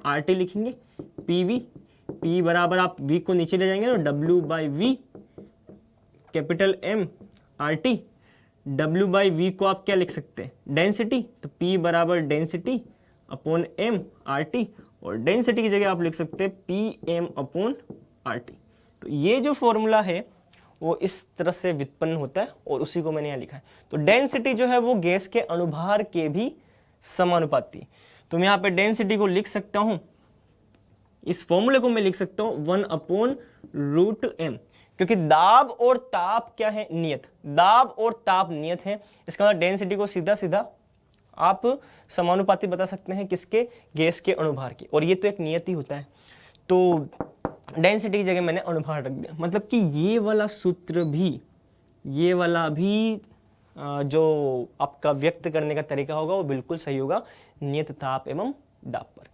RT लिखेंगे। PV, P बराबर आप V को नीचे ले जाएंगे ना, W by V capital M RT। W by V को आप क्या लिख सकते हैं? डेंसिटी। तो P बराबर डेंसिटी अपॉन M RT, और डेंसिटी की जगह आप लिख सकते हैं PM अपॉन RT। तो ये जो फॉर्मूला है वो इस तरह से व्युत्पन्न होता है और उसी को मैंने यहाँ लिखा है। तो डेंसिटी जो है वो गैस के अणुभार के भी समानुपाती। तो मैं यहाँ पे डेंसिटी को लिख सकता हूँ, इस फॉर्मूले को मैं लिख सकता हूँ 1 अपॉन रूट M, क्योंकि दाब और ताप क्या है? नियत। दाब और ताप नियत है, इसका मतलब डेंसिटी को सीधा सीधा आप समानुपाती बता सकते हैं किसके? गैस के अणुभार के, और ये तो एक नियत ही होता है। तो डेंसिटी की जगह मैंने अणुभार रख दिया। मतलब कि ये वाला सूत्र भी, ये वाला भी जो आपका व्यक्त करने का तरीका होगा वो बिल्कुल सही होगा, नियत ताप एवं दाब पर।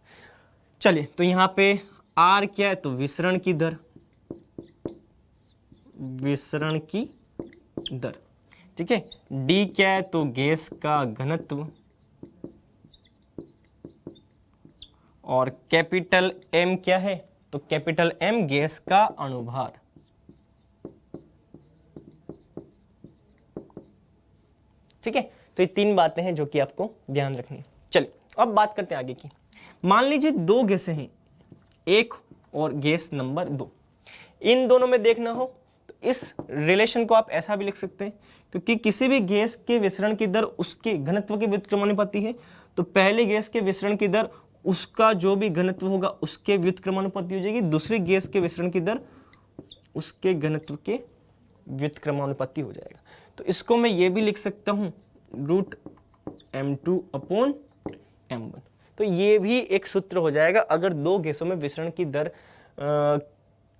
चलिए, तो यहाँ पे R क्या है? तो विसरण की दर, विसरण की दर, ठीक है। D क्या है? तो गैस का घनत्व, और कैपिटल M क्या है? तो कैपिटल M गैस का अणुभार। ठीक है, तो ये तीन बातें हैं जो कि आपको ध्यान रखनी है। चलिए अब बात करते हैं आगे की। मान लीजिए दो गैसें हैं, एक और गैस नंबर 2। इन दोनों में देखना हो तो इस रिलेशन को आप ऐसा भी लिख सकते हैं, क्योंकि किसी भी गैस के विसरण की दर उसके घनत्व के व्युत्क्रमानुपाती है। तो पहले गैस के विसरण की दर उसका जो भी घनत्व होगा उसके व्युत्क्रमानुपाती हो जाएगी, दूसरी गैस के विसरण की दर उसके घनत्व के व्युत्क्रमानुपाती हो जाएगा। तो इसको मैं ये भी लिख सकता हूं रूट M2 अपॉन M1। तो ये भी एक सूत्र हो जाएगा अगर दो गैसों में विसरण की दर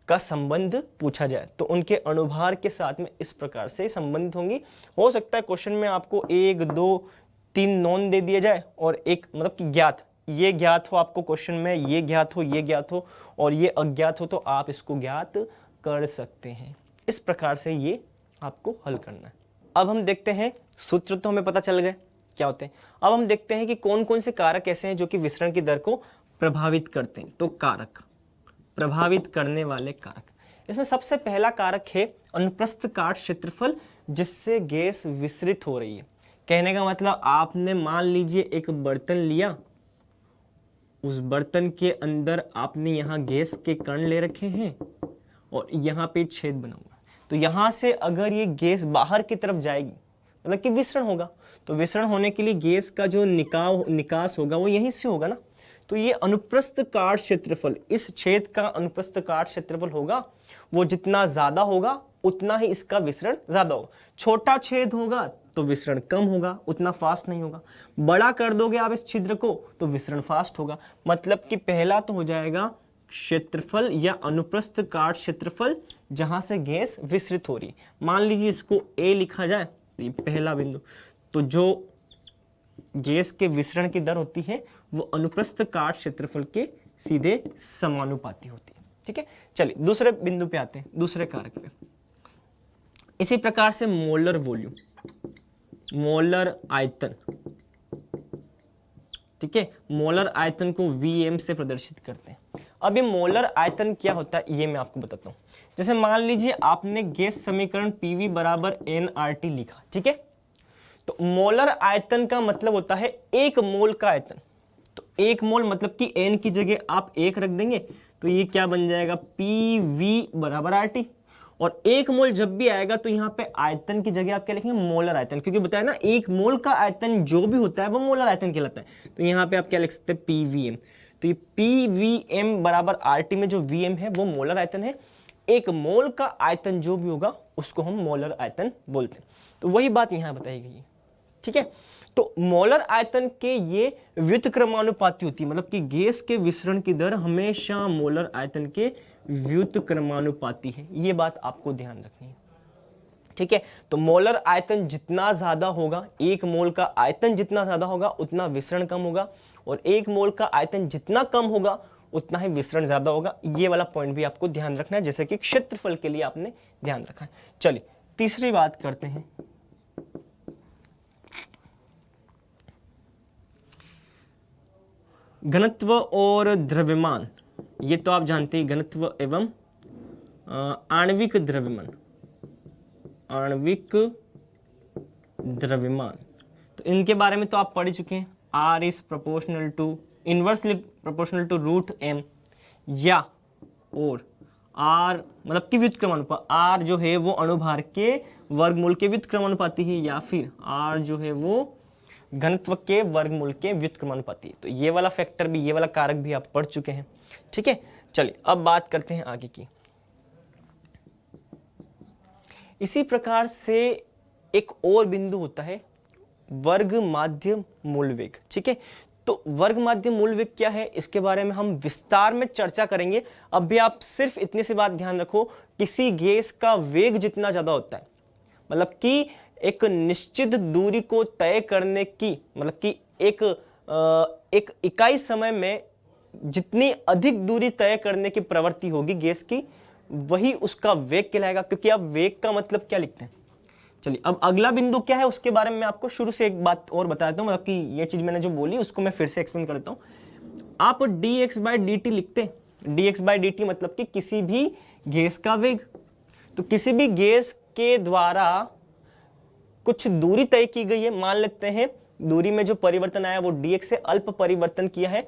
का संबंध पूछा जाए तो उनके अणुभार के साथ में इस प्रकार से संबंधित होंगी। हो सकता है क्वेश्चन में आपको 1 2 3 नॉन दे दिया जाए और एक मतलब कि ज्ञात, ये ज्ञात हो आपको क्वेश्चन में, ये ज्ञात हो, ये ज्ञात हो और ये अज्ञात हो, तो आप इसको ज्ञात कर सकते हैं। इस प्रकार से ये आपको हल करना है। अब हम देखते हैं, सूत्र तो हमें पता चल गए क्या होते हैं। अब हम देखते हैं कि कौन कौन से कारक ऐसे हैं जो कि विसरण की दर को प्रभावित करते हैं। तो कारक, प्रभावित करने वाले कारक, इसमें सबसे पहला कारक है अनुप्रस्थ काट क्षेत्रफल, जिससे गैस विसरित हो रही है। कहने का मतलब आपने मान लीजिए एक बर्तन लिया, उस बर्तन के अंदर आपने यहाँ गैस के कण ले रखे हैं और यहाँ पे छेद बना हुआ। तो यहाँ से अगर ये गैस बाहर की तरफ जाएगी मतलब कि विसरण होगा, तो विसरण होने के लिए गैस का जो निकास होगा वो यहीं से होगा ना। तो ये अनुप्रस्थ काट क्षेत्रफल, इस छेद का अनुप्रस्थ काट क्षेत्रफल होगा, वो जितना ज्यादा होगा उतना ही इसका विसरण ज्यादा होगा। छोटा छेद होगा तो विसरण कम होगा, उतना फास्ट नहीं होगा। बड़ा कर दोगे आप इस छिद्र को तो विसरण फास्ट होगा। मतलब कि पहला तो हो जाएगा क्षेत्रफल या अनुप्रस्थ काट क्षेत्रफल जहां से गैस विसरित हो रही है। मान लीजिए इसको A लिखा जाए, तो ये पहला बिंदु, तो जो गैस के विसरण की दर होती है वो अनुप्रस्थ काट क्षेत्रफल के सीधे समानुपाती होती है। ठीक है, चलिए दूसरे बिंदु पे आते हैं, दूसरे कारक पे। इसी प्रकार से मोलर वॉल्यूम, मोलर आयतन, ठीक है, मोलर आयतन को Vm से प्रदर्शित करते हैं। अब ये मोलर आयतन क्या होता है ये मैं आपको बताता हूं। जैसे मान लीजिए आपने गैस समीकरण PV बराबर nRT लिखा, ठीक है, तो मोलर आयतन का मतलब होता है एक मोल का आयतन। तो एक मोल मतलब कि n की जगह आप 1 रख देंगे तो ये क्या बन जाएगा PV बराबर RT। और एक मोल जब भी आएगा तो यहाँ पे आयतन की जगह आप क्या लिखेंगे मोलर आयतन, क्योंकि बताया ना एक मोल का आयतन जो भी होता है वो मोलर आयतन कहलाता है। तो यहाँ पे आप क्या लिख सकते हैं PVM। तो ये PVM बराबर RT में जो VM है वो मोलर आयतन है। एक मोल का आयतन जो भी होगा उसको हम मोलर आयतन बोलते हैं। तो वही बात यहां बताई गई है, ठीक है। तो मोलर आयतन के ये व्युत्क्रमानुपाती होती है, मतलब कि गैस के विसरण की दर हमेशा मोलर आयतन के व्युत्क्रमानुपाती है। ये बात आपको ध्यान रखनी है, ठीक है। तो मोलर आयतन जितना ज्यादा होगा, एक मोल का आयतन जितना ज्यादा होगा उतना विसरण कम होगा, और एक मोल का आयतन जितना कम होगा उतना ही विसरण ज्यादा होगा। ये वाला पॉइंट भी आपको ध्यान रखना है, जैसे कि क्षेत्रफल के लिए आपने ध्यान रखा है। चलिए तीसरी बात करते हैं। घनत्व और द्रव्यमान, ये तो आप जानते हैं, घनत्व एवं आणविक द्रव्यमान, आणविक द्रव्यमान, तो इनके बारे में तो आप पढ़ चुके हैं। R is proportional to, inversely proportional to √m, या और R मतलब कि व्युत्क्रमानुपात, R जो है वो अणुभार के वर्गमूल के व्युत्क्रमानुपाती है, या फिर R जो है वो घनत्व के वर्गमूल के व्युत्क्रमानुपाती है। तो ये वाला फैक्टर भी, ये वाला कारक भी आप पढ़ चुके हैं, ठीक है। चलिए अब बात करते हैं आगे की। इसी प्रकार से एक और बिंदु होता है वर्ग माध्य मूल वेग, ठीक है। तो वर्ग माध्य मूल वेग क्या है, इसके बारे में हम विस्तार में चर्चा करेंगे। अब भी आप सिर्फ इतनी सी बात ध्यान रखो, किसी गैस का वेग जितना ज्यादा होता है, मतलब कि एक निश्चित दूरी को तय करने की, मतलब कि एक इकाई समय में जितनी अधिक दूरी तय करने की प्रवृत्ति होगी गैस की, वही उसका वेग कहलाएगा। क्योंकि आप वेग का मतलब क्या लिखते हैं। चलिए अब अगला बिंदु क्या है उसके बारे में आपको शुरू से एक बात और बता देता हूं, मतलब कि ये चीज मैंने जो बोली उसको मैं फिर से एक्सप्लेन करता हूं। आप dx/dt लिखते हैं, dx/dt मतलब कि किसी भी गैस का वेग। तो किसी भी गैस के द्वारा कुछ दूरी तय की गई है, मान लेते हैं दूरी में जो परिवर्तन आया वो dx से अल्प परिवर्तन किया है,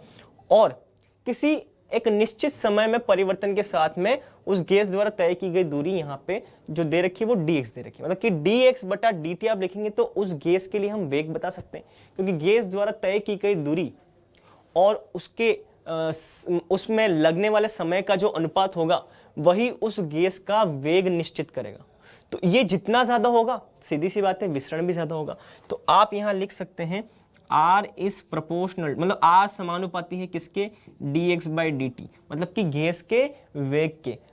और किसी एक निश्चित समय में परिवर्तन के साथ में उस गैस द्वारा तय की गई दूरी यहाँ पे जो दे रखी है वो dx दे रखी है, मतलब कि dx/dt आप लिखेंगे तो उस गैस के लिए हम वेग बता सकते हैं। क्योंकि गैस द्वारा तय की गई दूरी और उसके उसमें लगने वाले समय का जो अनुपात होगा वही उस गैस का वेग निश्चित करेगा। तो ये जितना ज्यादा होगा, सीधी सी बात है, विसरण भी ज्यादा होगा। तो आप यहां लिख सकते हैं R इज प्रोपोर्शनल, मतलब R समानुपाती है किसके, dx/dt, मतलब कि गैस के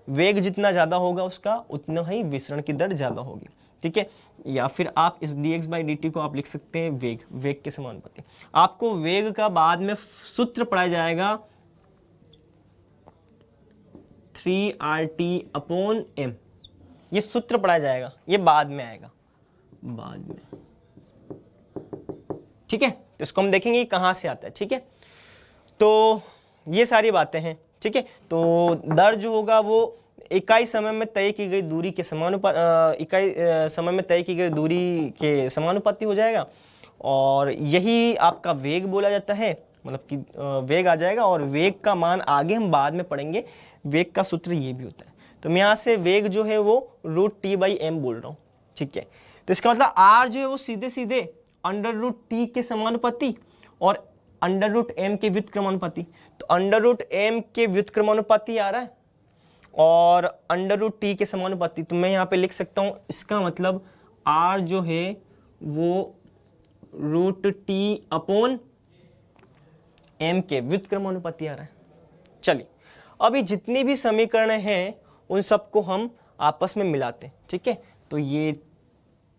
वेग जितना ज्यादा होगा उसका उतना ही विसरण की दर ज्यादा होगी, ठीक है। या फिर आप इस dx/dt को आप लिख सकते हैं वेग के समानुपाती। आपको वेग का बाद में सूत्र पढ़ाया जाएगा 3RT/m, ये सूत्र पढ़ाया जाएगा, ये बाद में आएगा, बाद में, ठीक है। तो इसको हम देखेंगे कहां से आता है, ठीक है। तो ये सारी बातें हैं, ठीक है। तो दर जो होगा वो इकाई समय में तय की गई दूरी के समानुपाती, इकाई समय में तय की गई दूरी के समानुपाती हो जाएगा, और यही आपका वेग बोला जाता है, मतलब कि वेग आ जाएगा। और वेग का मान आगे हम बाद में पढ़ेंगे, वेग का सूत्र ये भी होता है। तो मैं यहाँ से वेग जो है वो √T/m बोल रहा हूँ, ठीक है। तो इसका मतलब R जो है वो सीधे सीधे √T के समानुपाती और √m के व्युत्क्रमानुपाती। तो √m के व्युत्क्रमानुपाती आ रहा है और √T के समानुपाती। तो मैं यहाँ पे लिख सकता हूँ, इसका मतलब R जो है वो √T/m के व्युत्क्रमानुपाती आ रहा है। चलिए अभी जितनी भी समीकरण हैं उन सबको हम आपस में मिलाते हैं, ठीक है। तो ये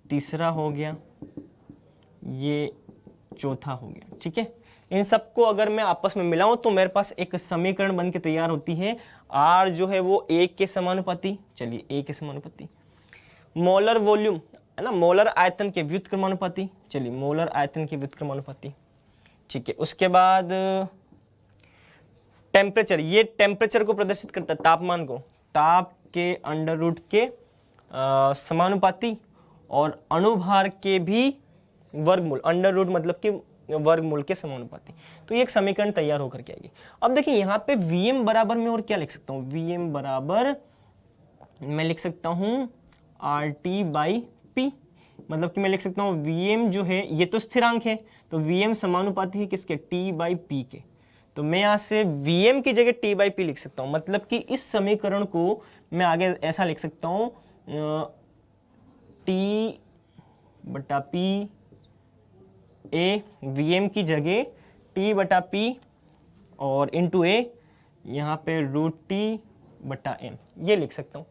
तीसरा हो गया, ये चौथा हो गया, ठीक है। इन सबको अगर मैं आपस में मिलाऊं तो मेरे पास एक समीकरण बन के तैयार होती है। R जो है वो 1 के समानुपाती, चलिए 1 के समानुपाती, मोलर वॉल्यूम है ना, मोलर आयतन के व्युत्क्रमानुपाती, चलिए मोलर आयतन के व्युत्क्रमानुपाती, ठीक है। उसके बाद टेम्परेचर, ये टेम्परेचर को प्रदर्शित करता है, तापमान को, ताप के √ के समानुपाती, और अणुभार के भी वर्गमूल, √ मतलब कि वर्गमूल के समानुपाती। तो ये एक समीकरण तैयार होकर के आएगी। अब देखिए यहाँ पे Vm बराबर में और क्या लिख सकता हूँ, Vm बराबर मैं लिख सकता हूँ RT/P, मतलब कि मैं लिख सकता हूँ Vm जो है ये तो स्थिरांक है, तो Vm समानुपाती है किसके, T/P के। तो मैं यहाँ से Vm की जगह T/P लिख सकता हूँ। मतलब कि इस समीकरण को मैं आगे ऐसा लिख सकता हूँ, T/P A, Vm की जगह T/P और इंटू A, यहाँ पे √T/m ये लिख सकता हूँ।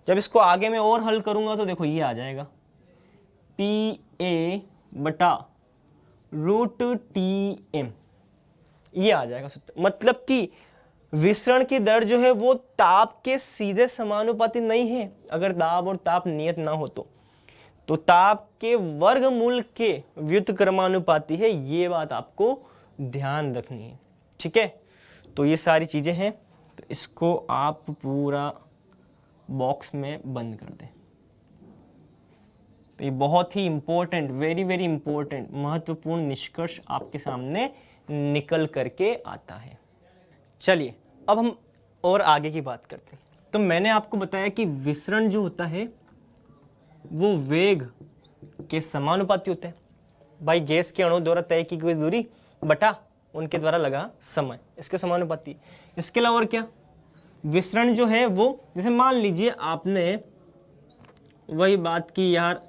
जब इसको आगे मैं और हल करूँगा तो देखो ये आ जाएगा PA/√TM, ये आ जाएगा सूत्र। मतलब कि विसरण की दर जो है वो ताप के सीधे समानुपाती नहीं है। अगर दाब और ताप नियत ना हो तो ताप के वर्गमूल के व्युत्क्रमानुपाती है। ये बात आपको ध्यान रखनी है, ठीक है। तो ये सारी चीजें हैं, तो इसको आप पूरा बॉक्स में बंद कर दें। तो ये बहुत ही इंपॉर्टेंट, वेरी वेरी इंपॉर्टेंट, महत्वपूर्ण निष्कर्ष आपके सामने निकल करके आता है। चलिए अब हम और आगे की बात करते हैं। तो मैंने आपको बताया कि विसरण जो होता है वो वेग के समानुपाती होता है। भाई गैस के अणु द्वारा तय की गई दूरी बटा उनके द्वारा लगा समय, इसके समानुपाती। इसके अलावा और क्या, विसरण जो है वो, जैसे मान लीजिए आपने वही बात की यार,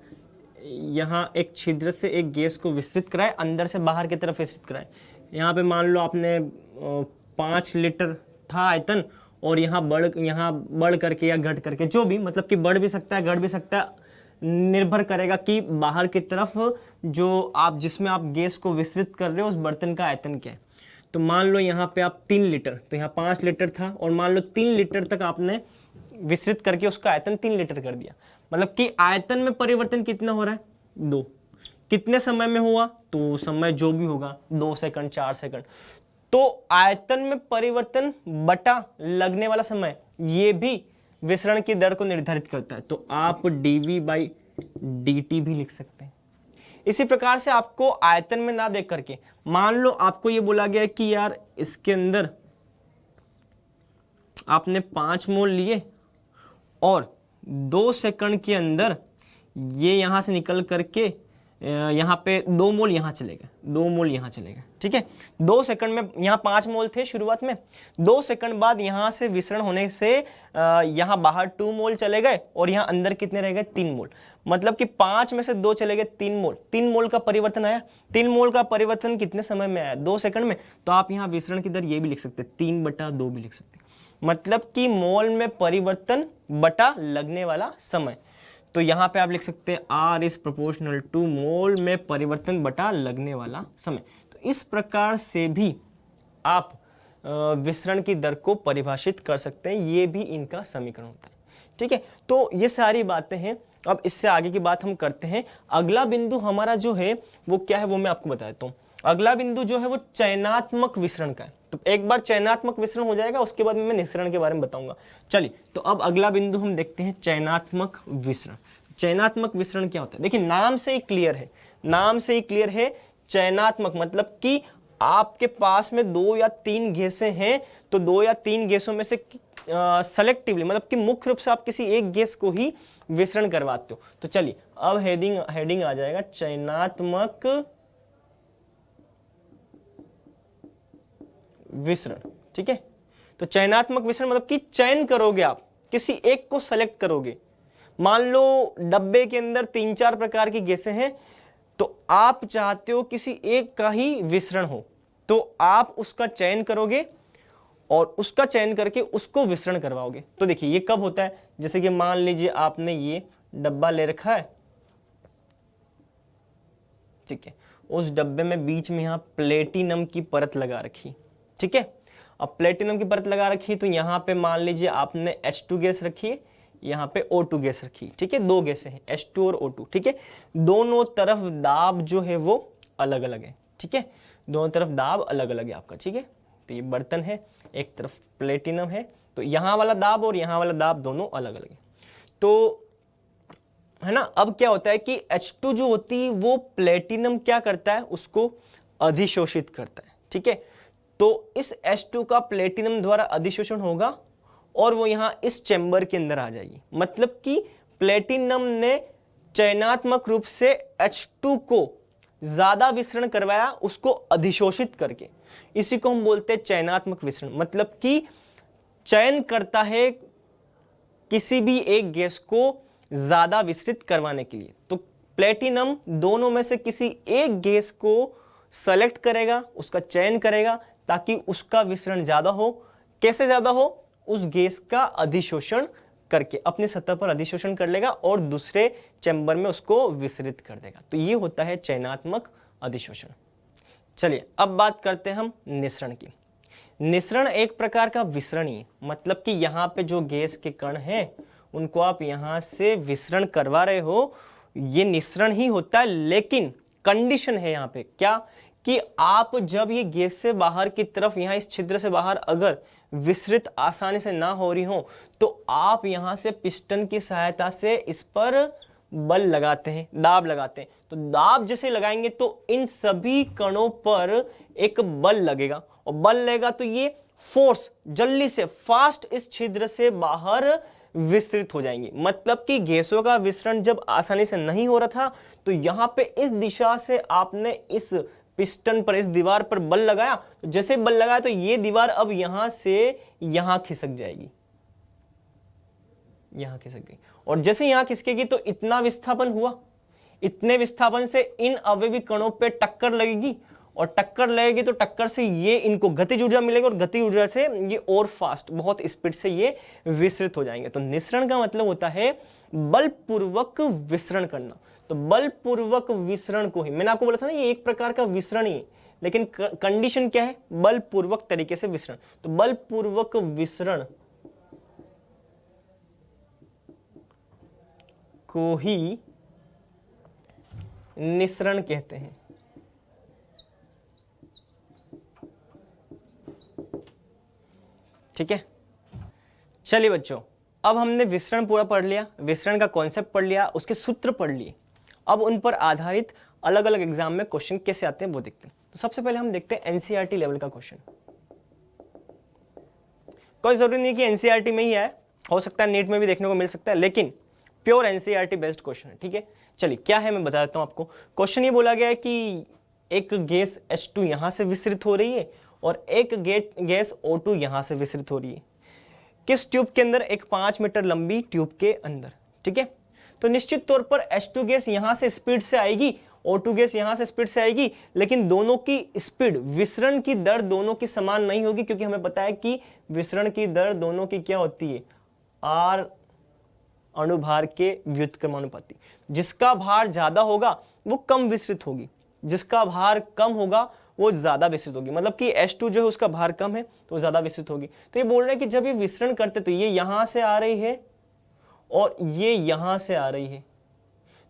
यहाँ एक छिद्र से एक गैस को विस्तृत कराए, अंदर से बाहर की तरफ विस्तृत कराए। यहाँ पे मान लो आपने 5 लीटर था आयतन, और यहाँ बढ़ करके या घट करके, जो भी, मतलब कि बढ़ भी सकता है घट भी सकता है, निर्भर करेगा कि बाहर की तरफ जो आप जिसमें आप गैस को विस्तृत कर रहे हो उस बर्तन का आयतन क्या है। तो मान लो यहाँ पे आप 3 लीटर, तो यहाँ 5 लीटर था, और मान लो 3 लीटर तक आपने विस्तृत करके उसका आयतन 3 लीटर कर दिया। मतलब कि आयतन में परिवर्तन कितना हो रहा है, 2। कितने समय में हुआ, तो समय जो भी होगा 2 सेकंड 4 सेकंड। तो आयतन में परिवर्तन बटा लगने वाला समय, ये भी विसरण की दर को निर्धारित करता है। तो आप dV/dt भी लिख सकते हैं। इसी प्रकार से आपको आयतन में ना देख करके, मान लो आपको ये बोला गया कि यार इसके अंदर आपने 5 मोल लिए और 2 सेकंड के अंदर ये यहां से निकल करके यहाँ पे 2 मोल यहाँ चले गए, 2 मोल यहाँ चले गए, ठीक है। 2 सेकंड में यहाँ 5 मोल थे शुरुआत में, 2 सेकंड बाद यहाँ से विसरण होने से यहाँ बाहर 2 मोल चले गए, और यहाँ अंदर कितने रह गए, 3 मोल। मतलब कि 5 में से 2 चले गए, 3 मोल। 3 मोल का परिवर्तन आया। 3 मोल का परिवर्तन कितने समय में आया, 2 सेकंड में। तो आप यहाँ विसरण की दर ये भी लिख सकते हैं, 3/2 भी लिख सकते हैं। मतलब कि मोल में परिवर्तन बटा लगने वाला समय। तो यहाँ पे आप लिख सकते हैं R इज प्रोपोर्शनल टू मोल में परिवर्तन बटा लगने वाला समय। तो इस प्रकार से भी आप विसरण की दर को परिभाषित कर सकते हैं। ये भी इनका समीकरण होता है, ठीक है। तो ये सारी बातें हैं। अब इससे आगे की बात हम करते हैं। अगला बिंदु हमारा जो है वो क्या है, वो मैं आपको बता देता हूँ। अगला बिंदु जो है वो चयनात्मक विसरण का है। तो एक बार चयनात्मक विसरण हो जाएगा, उसके बाद मैं निःसरण के बारे में बताऊंगा। चलिए, तो अब अगला बिंदु हम देखते हैं, चयनात्मक विसरण। चयनात्मक विसरण क्या होता है, देखिए नाम से ही क्लियर है, नाम से ही क्लियर है। चयनात्मक मतलब कि आपके पास में 2 या 3 गैसें हैं, तो 2 या 3 गैसों में से सेलेक्टिवली, मतलब कि मुख्य रूप से आप किसी एक गैस को ही विसरण करवाते हो। तो चलिए, अब हेडिंग आ जाएगा चयनात्मक विसरण, ठीक है। तो चयनात्मक विसरण मतलब कि चयन करोगे, आप किसी एक को सेलेक्ट करोगे। मान लो डब्बे के अंदर 3-4 प्रकार की गैसें हैं, तो आप चाहते हो किसी एक का ही विसरण हो, तो आप उसका चयन करोगे और उसका चयन करके उसको विसरण करवाओगे। तो देखिए ये कब होता है, जैसे कि मान लीजिए आपने ये डब्बा ले रखा है, ठीक है। उस डब्बे में बीच में यहाँ प्लेटिनम की परत लगा रखी, ठीक है। अब प्लेटिनम की परत लगा रखी, तो यहाँ पे मान लीजिए आपने H2 गैस रखी है, यहाँ पे O2 गैस रखी, ठीक है। 2 गैसें हैं, H2 और O2, ठीक है। दोनों तरफ दाब जो है वो अलग अलग है, ठीक है। दोनों तरफ दाब अलग अलग है आपका, ठीक है। तो ये बर्तन है, एक तरफ प्लेटिनम है, तो यहाँ वाला दाब और यहाँ वाला दाब दोनों अलग अलग है, तो है ना। अब क्या होता है कि H2 जो होती है वो प्लेटिनम क्या करता है, उसको अधिशोषित करता है, ठीक है। तो इस H2 का प्लेटिनम द्वारा अधिशोषण होगा और वो यहां इस चैम्बर के अंदर आ जाएगी। मतलब कि प्लेटिनम ने चयनात्मक रूप से H2 को ज्यादा विसरण करवाया उसको अधिशोषित करके, इसी को हम बोलते हैं चयनात्मक विसरण। मतलब कि चयन करता है किसी भी एक गैस को ज्यादा विसरित करवाने के लिए। तो प्लेटिनम दोनों में से किसी एक गैस को सेलेक्ट करेगा, उसका चयन करेगा ताकि उसका विसरण ज्यादा हो। कैसे ज्यादा हो? उस गैस का अधिशोषण करके अपनी सतह पर अधिशोषण कर लेगा और दूसरे चैम्बर में उसको विसरित कर देगा। तो ये होता है चयनात्मक अधिशोषण। चलिए अब बात करते हैं हम निसरण की। निसरण एक प्रकार का विसरण ही है, मतलब कि यहाँ पे जो गैस के कण हैं उनको आप यहाँ से विसरण करवा रहे हो, ये निसरण ही होता है। लेकिन कंडीशन है यहाँ पे क्या, कि आप जब ये गैस से बाहर की तरफ यहाँ इस छिद्र से बाहर अगर विसरित आसानी से ना हो रही हो तो आप यहाँ से पिस्टन की सहायता से इस पर बल लगाते हैं, दाब लगाते हैं। तो दाब जैसे लगाएंगे तो इन सभी कणों पर एक बल लगेगा और बल लगेगा तो ये फोर्स जल्दी से फास्ट इस छिद्र से बाहर विसरित हो जाएंगी। मतलब कि गैसों का विसरण जब आसानी से नहीं हो रहा था तो यहाँ पे इस दिशा से आपने इस पिस्टन पर, इस दीवार पर बल लगाया, तो जैसे बल लगाया तो ये दीवार अब यहां से यहां खिसक जाएगी, यहां खिसक गई। और जैसे यहां खिसकेगी तो इतना विस्थापन हुआ, इतने विस्थापन से इन अवयवी कणों पे टक्कर लगेगी और टक्कर लगेगी तो टक्कर से ये इनको गतिज ऊर्जा मिलेगी और गतिज ऊर्जा से ये और फास्ट, बहुत स्पीड से ये विसरित हो जाएंगे। तो निसरण का मतलब होता है बलपूर्वक विसरण करना। तो बलपूर्वक विसरण को ही मैंने आपको बोला था ना, ये एक प्रकार का विसरण ही है, लेकिन कंडीशन क्या है? बलपूर्वक तरीके से विसरण। तो बलपूर्वक विसरण को ही निसरण कहते हैं। ठीक है, चलिए बच्चों, अब हमने विसरण पूरा पढ़ लिया, विसरण का कॉन्सेप्ट पढ़ लिया, उसके सूत्र पढ़ लिए। अब उन पर आधारित अलग अलग एग्जाम में क्वेश्चन कैसे आते हैं वो देखते हैं। तो सबसे पहले हम देखते हैं एनसीईआरटी लेवल का क्वेश्चन। कोई जरूरी नहीं कि एनसीईआरटी में ही आए, हो सकता है नीट में भी देखने को मिल सकता है, लेकिन प्योर एनसीईआरटी बेस्ड क्वेश्चन है। ठीक है, चलिए क्या है मैं बता देता हूं आपको। क्वेश्चन ये बोला गया है कि एक गैस H2 यहां से विसरित हो रही है और एक गैस O2 यहां से विसरित हो रही है। किस ट्यूब के अंदर? एक 5 मीटर लंबी ट्यूब के अंदर। ठीक है, तो निश्चित तौर पर H2 गैस यहां से स्पीड से आएगी, O2 गैस यहां से स्पीड से आएगी, लेकिन दोनों की स्पीड, विसरण की दर दोनों की समान नहीं होगी, क्योंकि हमें पता है कि विसरण की दर दोनों की क्या होती है? R अणुभार के व्युत्क्रमानुपाती। जिसका भार ज्यादा होगा वो कम विसरित होगी, जिसका भार कम होगा वो ज्यादा विसरित होगी। मतलब कि H2 जो है उसका भार कम है तो ज्यादा विसरित होगी। तो ये बोल रहे हैं कि जब ये विसरण करते तो ये यहां से आ रही है और ये यहां से आ रही है,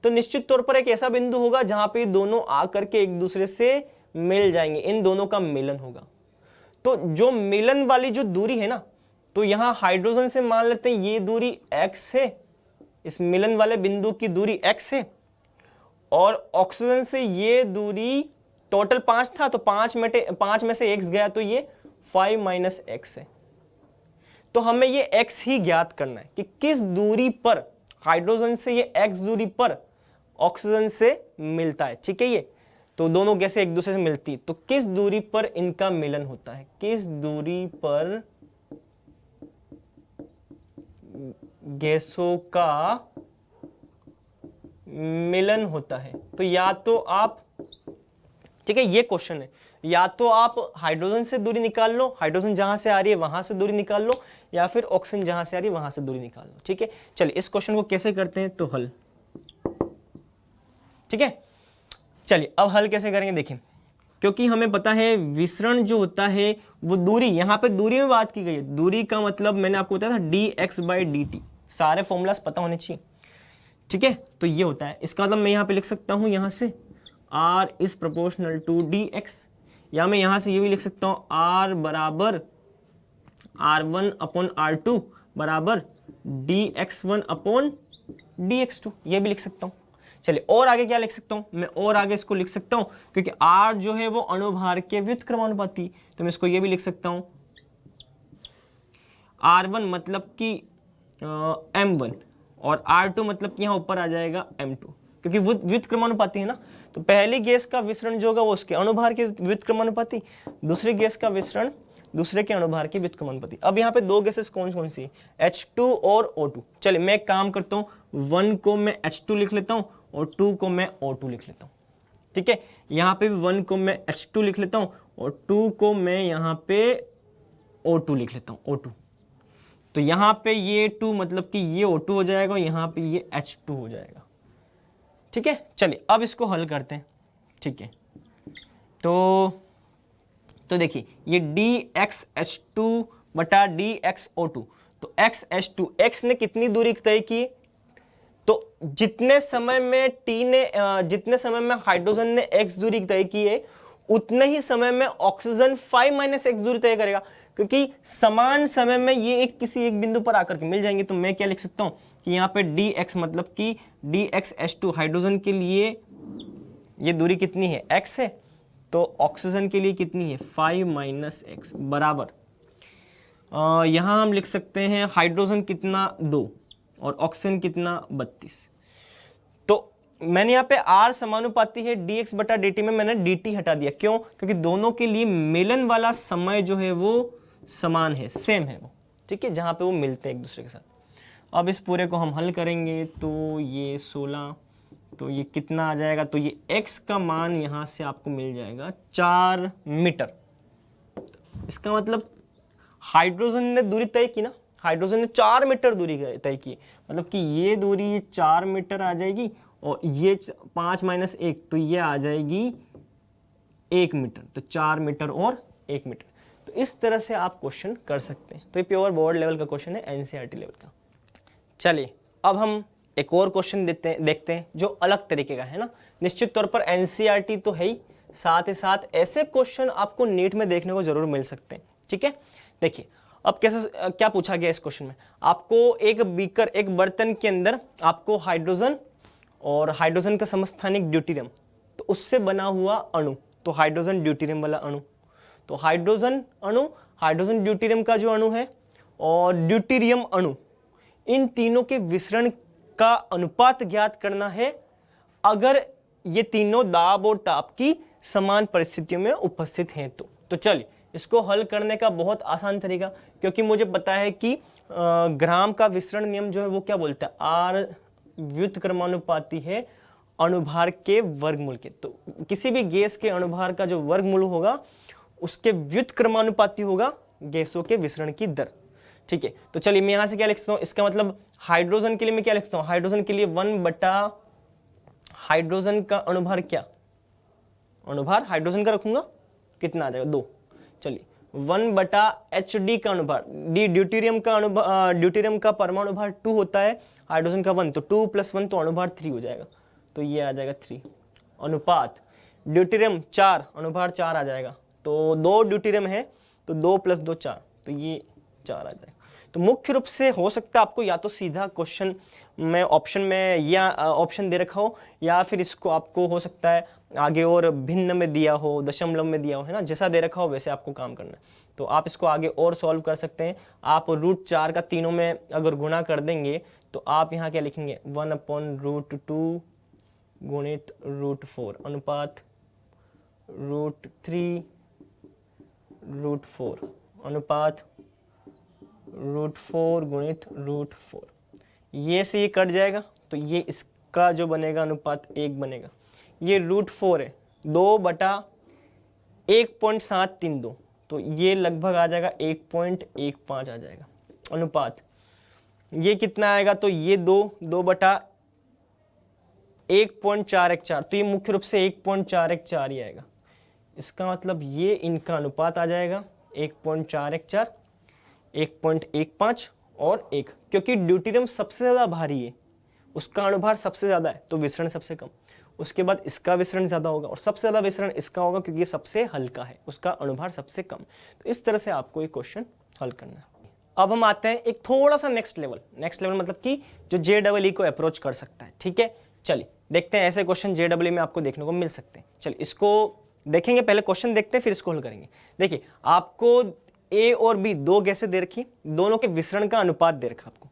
तो निश्चित तौर पर एक ऐसा बिंदु होगा जहां पे दोनों आकर के एक दूसरे से मिल जाएंगे, इन दोनों का मिलन होगा। तो जो मिलन वाली जो दूरी है ना, तो यहां हाइड्रोजन से मान लेते हैं ये दूरी x है, इस मिलन वाले बिंदु की दूरी x है, और ऑक्सीजन से ये दूरी टोटल 5 था तो 5 में से x गया तो ये 5 माइनस x है। तो हमें ये x ही ज्ञात करना है कि किस दूरी पर हाइड्रोजन से ये x दूरी पर ऑक्सीजन से मिलता है। ठीक है, ये तो दोनों गैसें एक दूसरे से मिलती है, तो किस दूरी पर इनका मिलन होता है, किस दूरी पर गैसों का मिलन होता है। तो या तो आप, ठीक है, ये क्वेश्चन है, या तो आप हाइड्रोजन से दूरी निकाल लो, हाइड्रोजन जहां से आ रही है वहां से दूरी निकाल लो, या फिर ऑक्सीजन जहां से आ रही है वहां से दूरी निकाल लो। ठीक है, चलिए इस क्वेश्चन को कैसे करते हैं तो हल। ठीक है, चलिए अब हल कैसे करेंगे देखिए, क्योंकि हमें पता है विसरण जो होता है वो दूरी, यहां पे दूरी में बात की गई है। दूरी का मतलब मैंने आपको बताया था dx/dt, सारे फॉर्मूलास पता होने चाहिए। ठीक है, तो ये होता है, इसका मतलब मैं यहां पे लिख सकता हूं यहां से r is proportional to dx, या मैं यहां से ये भी लिख सकता हूं r बराबर r1/r2 बराबर dx1/dx2, ये भी लिख सकता हूं। चलिए और आगे क्या लिख सकता हूं मैं, और आगे इसको लिख सकता हूं क्योंकि r जो है वो अणुभार के व्युत्क्रमानुपाती, तो मैं इसको ये भी लिख सकता हूं r1 मतलब कि m1 और r2 मतलब कि यहां ऊपर आ जाएगा m2, क्योंकि व्युत्क्रमानुपाती है ना। तो पहली गैस का विसरण जो होगा वो उसके अणुभार के व्युत्क्रमानुपाती, दूसरी गैस का विसरण दूसरे के अणुभार की व्युत्क्रमानुपाती। अब यहाँ पे दो गैसेस कौन कौन सी, H2 और O2। चलिए मैं एक काम करता हूँ, 1 को मैं H2 लिख लेता हूँ और 2 को मैं O2 लिख लेता हूँ। ठीक है, यहाँ पे भी 1 को मैं H2 लिख लेता हूँ और 2 को मैं यहाँ पे O2 लिख लेता हूँ, O2। तो यहाँ पे ये 2 मतलब कि ये O2 हो जाएगा और यहाँ पे ये H2 हो जाएगा। ठीक है, चलिए अब इसको हल करते हैं। ठीक है, तो देखिए ये dxH2 बटा dxO2, तो xH2, x ने कितनी दूरी तय की, तो जितने समय में हाइड्रोजन ने x दूरी तय की है उतने ही समय में ऑक्सीजन 5 - x दूरी तय करेगा, क्योंकि समान समय में ये किसी एक बिंदु पर आकर के मिल जाएंगे। तो मैं क्या लिख सकता हूं कि यहाँ पे dx मतलब कि dxH2 हाइड्रोजन के लिए ये दूरी कितनी है, x है, तो ऑक्सीजन के लिए कितनी है 5 - x बराबर, यहाँ हम लिख सकते हैं हाइड्रोजन कितना 2 और ऑक्सीजन कितना 32। तो मैंने यहाँ पे R समानुपाती है dx बटा dt में मैंने dt हटा दिया, क्यों, क्योंकि दोनों के लिए मिलन वाला समय जो है वो समान है, सेम है वो। ठीक है, जहाँ पे वो मिलते हैं एक दूसरे के साथ। अब इस पूरे को हम हल करेंगे तो ये 16, तो ये कितना आ जाएगा, तो ये x का मान यहाँ से आपको मिल जाएगा 4 मीटर। इसका मतलब हाइड्रोजन ने दूरी तय की ना, हाइड्रोजन ने 4 मीटर दूरी तय की, मतलब कि ये दूरी 4 मीटर आ जाएगी और ये 5 - 1 तो ये आ जाएगी 1 मीटर, तो 4 मीटर और 1 मीटर। तो इस तरह से आप क्वेश्चन कर सकते हैं। तो ये प्योर बोर्ड लेवल का क्वेश्चन है, एनसीईआरटी लेवल का। चलिए अब हम एक और क्वेश्चन देखते हैं जो अलग तरीके का है ना। निश्चित तौर पर एनसीईआरटी तो है ही, साथ ही साथ ऐसे क्वेश्चन आपको नीट में देखने को जरूर मिल सकते हैं। ठीक है, देखिए अब कैसे क्या पूछा गया इस क्वेश्चन में, आपको एक बीकर, एक बर्तन के अंदर आपको हाइड्रोजन और हाइड्रोजन का समस्थानिक ड्यूटेरियम, तो उससे बना हुआ अणु, तो हाइड्रोजन ड्यूटेरियम वाला अणु, तो हाइड्रोजन अणु, हाइड्रोजन ड्यूटेरियम का जो अणु है और ड्यूटेरियम अणु, इन तीनों के विसरण का अनुपात ज्ञात करना है अगर ये तीनों दाब और ताप की समान परिस्थितियों में उपस्थित हैं। तो चलिए इसको हल करने का बहुत आसान तरीका, क्योंकि मुझे पता है कि ग्राम का विसरण नियम जो है वो क्या बोलता है, R व्युत्क्रमानुपाती है अणुभार के वर्गमूल के। तो किसी भी गैस के अणुभार का जो वर्गमूल होगा उसके व्युत्क्रमानुपाती होगा गैसों के विसरण की दर। ठीक है, तो चलिए मैं यहां से क्या लिख सकता हूं, इसका मतलब हाइड्रोजन के लिए मैं क्या लिख सकता हूं, हाइड्रोजन के लिए 1 बटा हाइड्रोजन का अणुभार, क्या अणुभार हाइड्रोजन का रखूंगा, कितना आ जाएगा 2। चलिए 1 बटा HD का अणुभार, ड्यूटेरियम का अणुभार, ड्यूटेरियम का परमाणु भार 2 होता है, हाइड्रोजन का 1, तो 2 + 1 तो अणुभार 3 हो जाएगा, तो ये आ जाएगा 3। अनुपात ड्यूटेरियम 4, अणुभार 4 आ जाएगा, तो 2 ड्यूटेरियम है तो 2 + 2 4, तो ये 4 आ जाएगा। तो मुख्य रूप से हो सकता है आपको या तो सीधा क्वेश्चन में ऑप्शन में या ऑप्शन दे रखा हो, या फिर इसको आपको हो सकता है आगे और भिन्न में दिया हो, दशमलव में दिया हो, है ना, जैसा दे रखा हो वैसे आपको काम करना है। तो आप इसको आगे और सॉल्व कर सकते हैं। आप √4 का तीनों में अगर गुणा कर देंगे तो आप यहाँ क्या लिखेंगे, 1/√2 गुणित √4 अनुपात √3 √4 अनुपात √4 गुणित √4, ये से ये कट जाएगा, तो ये इसका जो बनेगा अनुपात 1 बनेगा। ये √4 है, 2 बटा 1.732, तो ये लगभग आ जाएगा 1.15 आ जाएगा अनुपात। ये कितना आएगा, तो ये 2 बटा 1.414, तो ये मुख्य रूप से 1.414 ही आएगा। इसका मतलब ये इनका अनुपात आ जाएगा 1.414, 1.15 और 1, क्योंकि ड्यूटेरियम सबसे ज़्यादा भारी है, उसका अणुभार सबसे ज़्यादा है तो विसरण सबसे कम, उसके बाद इसका विसरण ज़्यादा होगा और सबसे ज़्यादा विसरण इसका होगा क्योंकि ये सबसे हल्का है, उसका अणुभार सबसे कम। तो इस तरह से आपको ये क्वेश्चन हल करना है। अब हम आते हैं एक थोड़ा सा नेक्स्ट लेवल मतलब कि जो JEE को अप्रोच कर सकता है। ठीक है, चलिए देखते हैं ऐसे क्वेश्चन JEE में आपको देखने को मिल सकते हैं। चलिए इसको देखेंगे, पहले क्वेश्चन देखते हैं फिर इसको हल करेंगे। देखिए आपको A और B 2 गैसें दे रखी, दोनों के विसरण का अनुपात दे रखा आपको,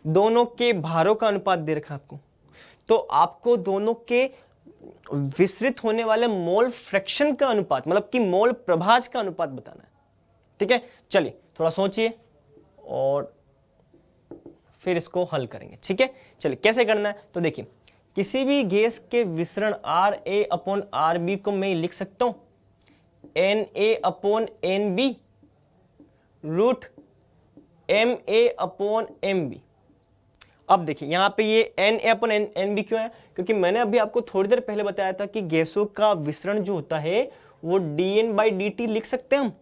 दोनों के भारों का अनुपात दे रखा आपको, तो आपको दोनों के विसरित होने वाले मोल फ्रैक्शन का अनुपात, मतलब कि मोल प्रभाज का अनुपात बताना है। ठीक है, चलिए थोड़ा सोचिए और फिर इसको हल करेंगे। ठीक है, चलिए कैसे करना है, तो देखिए किसी भी गैस के विसरण RA/RB को मैं लिख सकता हूं NA/NB रूट MA/MB। अब देखिए यहां पे ये NA/NB क्यों है, क्योंकि मैंने अभी आपको थोड़ी देर पहले बताया था कि गैसों का विसरण जो होता है वो dN/dt लिख सकते हैं हम।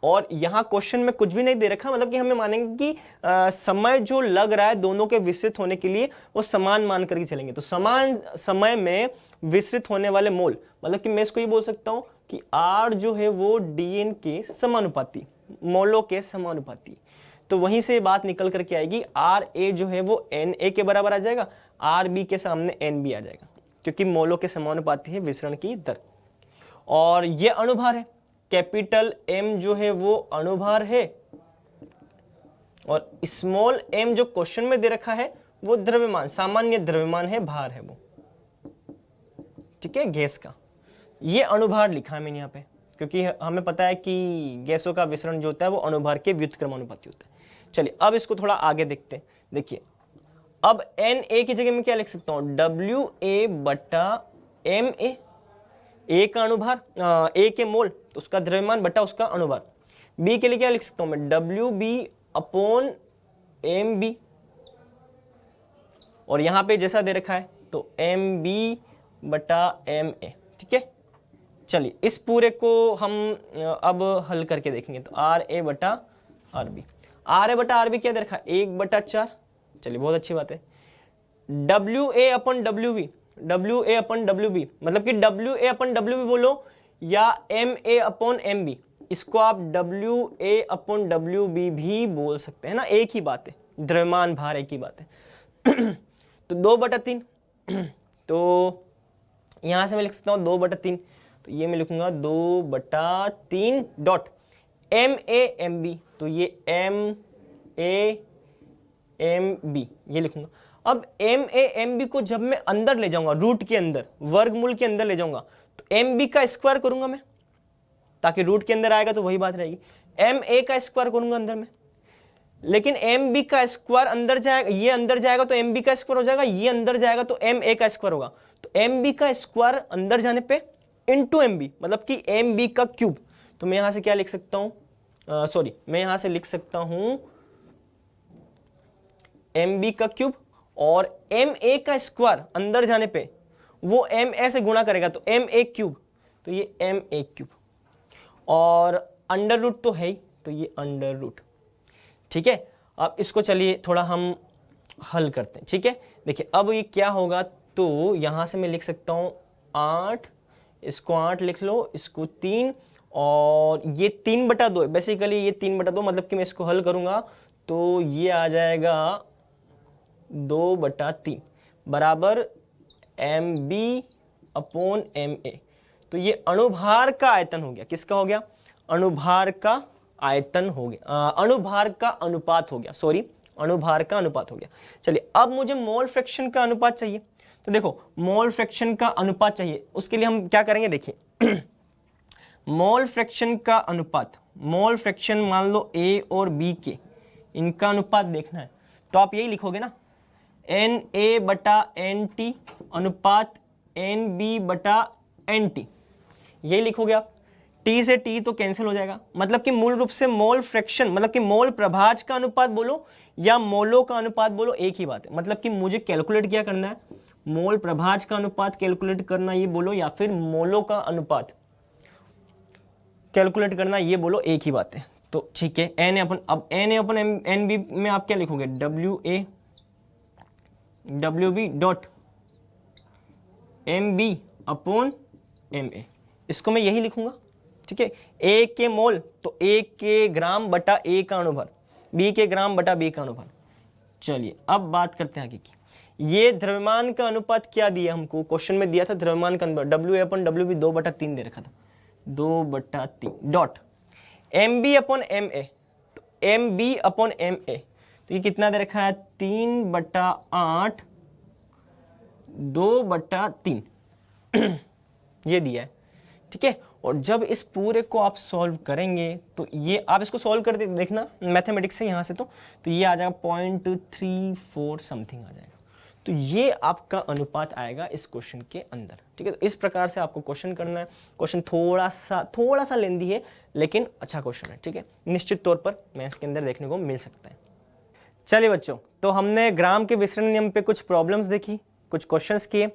और यहां क्वेश्चन में कुछ भी नहीं दे रखा, मतलब कि हमें मानेंगे कि समय जो लग रहा है दोनों के विसरित होने के लिए वो समान मान करके चलेंगे। तो समान समय में विसरित होने वाले मोल, मतलब कि मैं इसको ये बोल सकता हूं कि R जो है वो dN के समानुपाती, मोलों के समानुपाती। तो वहीं से बात निकल करके आएगी RA जो है वो NA के बराबर आ जाएगा, RB के सामने NB आ जाएगा, क्योंकि मोलों के समानुपाती है विसरण की दर। और ये अणुभार है, कैपिटल M जो है वो अणुभार है, और स्मॉल m जो क्वेश्चन में दे रखा है वो द्रव्यमान, सामान्य द्रव्यमान है, भार है वो। ठीक है, गैस का ये अणुभार लिखा है मैंने यहाँ पे, क्योंकि हमें पता है कि गैसों का विसरण जो होता है वो अणुभार के व्युत्क्रमानुपाती होता है। चलिए अब इसको थोड़ा आगे देखते हैं। देखिए अब Na की जगह में क्या लिख सकता हूँ, WA/MA, ए का अणुभार, ए के मोल तो उसका द्रव्यमान बटा उसका अणुभार। बी के लिए क्या लिख सकता हूं मैं, WB/MB, और यहां पे जैसा दे रखा है तो MB/MA। ठीक है, चलिए इस पूरे को हम अब हल करके देखेंगे। तो RA/RB, RA/RB क्या दे रखा है, 1/4। चलिए बहुत अच्छी बात है। WA/WB, WA/WB मतलब कि WA/WB बोलो या MA/MB, इसको आप WA/WB भी बोल सकते हैं ना, एक ही बात है, द्रव्यमान भार एक ही बात है। तो 2/3, तो यहां से मैं लिख सकता हूं 2/3, तो ये मैं लिखूंगा 2/3 डॉट MA/MB, तो ये MA/MB ये लिखूंगा। अब MA/MB को जब मैं अंदर ले जाऊंगा, रूट के अंदर, वर्गमूल के अंदर ले जाऊंगा, तो MB का स्क्वायर करूंगा मैं, ताकि रूट के अंदर आएगा तो वही बात रहेगी। MA का स्क्वायर करूंगा अंदर में, लेकिन MB का स्क्वायर अंदर जाएगा, ये अंदर जाएगा तो MB का स्क्वायर हो जाएगा, ये अंदर जाएगा तो MA का स्क्वायर होगा। तो MB का स्क्वायर अंदर जाने पे इंटू MB, मतलब कि MB का क्यूब। तो मैं यहां से क्या लिख सकता हूं, मैं यहां से लिख सकता हूं MB का क्यूब, और MA का स्क्वायर अंदर जाने पे वो MA से गुणा करेगा तो MA क्यूब, तो ये MA क्यूब, और अंडर रूट तो है ही, तो ये अंडर रूट। ठीक है, अब इसको चलिए थोड़ा हम हल करते हैं। ठीक है, देखिए अब ये क्या होगा, तो यहां से मैं लिख सकता हूं 8, इसको 8 लिख लो, इसको 3, और ये 3/2 है बेसिकली, ये 3/2 मतलब कि मैं इसको हल करूंगा तो ये आ जाएगा 2/3 बराबर MB/MA। तो ये अणुभार का आयतन हो गया, किसका हो गया, अणुभार का आयतन हो गया, अणुभार का अनुपात हो गया, सॉरी अणुभार का अनुपात हो गया। चलिए अब मुझे मोल फ्रैक्शन का अनुपात चाहिए। तो देखो मोल फ्रैक्शन का अनुपात चाहिए, उसके लिए हम क्या करेंगे, देखिए मोल फ्रैक्शन का अनुपात, मोल फ्रैक्शन मान लो A और B के, इनका अनुपात देखना है, तो आप यही लिखोगे ना, NA/NT अनुपात NB/NT, यही लिखोगे आप। T से T तो कैंसिल हो जाएगा, मतलब कि मूल रूप से मोल फ्रैक्शन, मतलब कि मोल प्रभाज का अनुपात बोलो या मोलों का अनुपात बोलो, एक ही बात है। मतलब कि मुझे कैलकुलेट क्या करना है, मोल प्रभाज का अनुपात कैलकुलेट करना ये बोलो, या फिर मोलों का अनुपात कैलकुलेट करना ये बोलो, एक ही बात है। तो ठीक है, अब NA/NB में आप क्या लिखोगे, WA/WB डॉट MB/MA, इसको मैं यही लिखूंगा। ठीक है, A के मोल तो A के ग्राम बटा A का अणुभार, B के ग्राम बटा B का अणुभार। चलिए अब बात करते हैं आगे की। ये द्रव्यमान का अनुपात क्या दिया हमको, क्वेश्चन में दिया था द्रव्यमान का अनुपात, WA/WB 2/3 दे रखा था, 2/3 डॉट MB/MA, तो MB/MA तो ये कितना दे रखा है, 3/8 2/3। ये दिया है, ठीक है। और जब इस पूरे को आप सॉल्व करेंगे तो ये आप इसको सॉल्व कर देखना मैथमेटिक्स से यहाँ से, तो ये आ जाएगा 0.34 समथिंग आ जाएगा। तो ये आपका अनुपात आएगा इस क्वेश्चन के अंदर, ठीक है। तो इस प्रकार से आपको क्वेश्चन करना है। क्वेश्चन थोड़ा सा लेंदी है लेकिन अच्छा क्वेश्चन है, ठीक है। निश्चित तौर पर मैं इसके अंदर देखने को मिल सकता है। चलिए बच्चों, तो हमने ग्राम के विसरण नियम पे कुछ प्रॉब्लम्स देखी, कुछ क्वेश्चंस किए।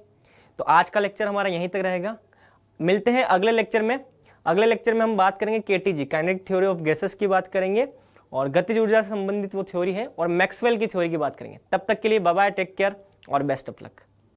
तो आज का लेक्चर हमारा यहीं तक रहेगा। मिलते हैं अगले लेक्चर में। अगले लेक्चर में हम बात करेंगे KTG, kinetic theory of gases की बात करेंगे, और गतिज ऊर्जा से संबंधित वो थ्योरी है, और मैक्सवेल की थ्योरी की बात करेंगे। तब तक के लिए बाय बाय, टेक केयर और बेस्ट ऑफ लक।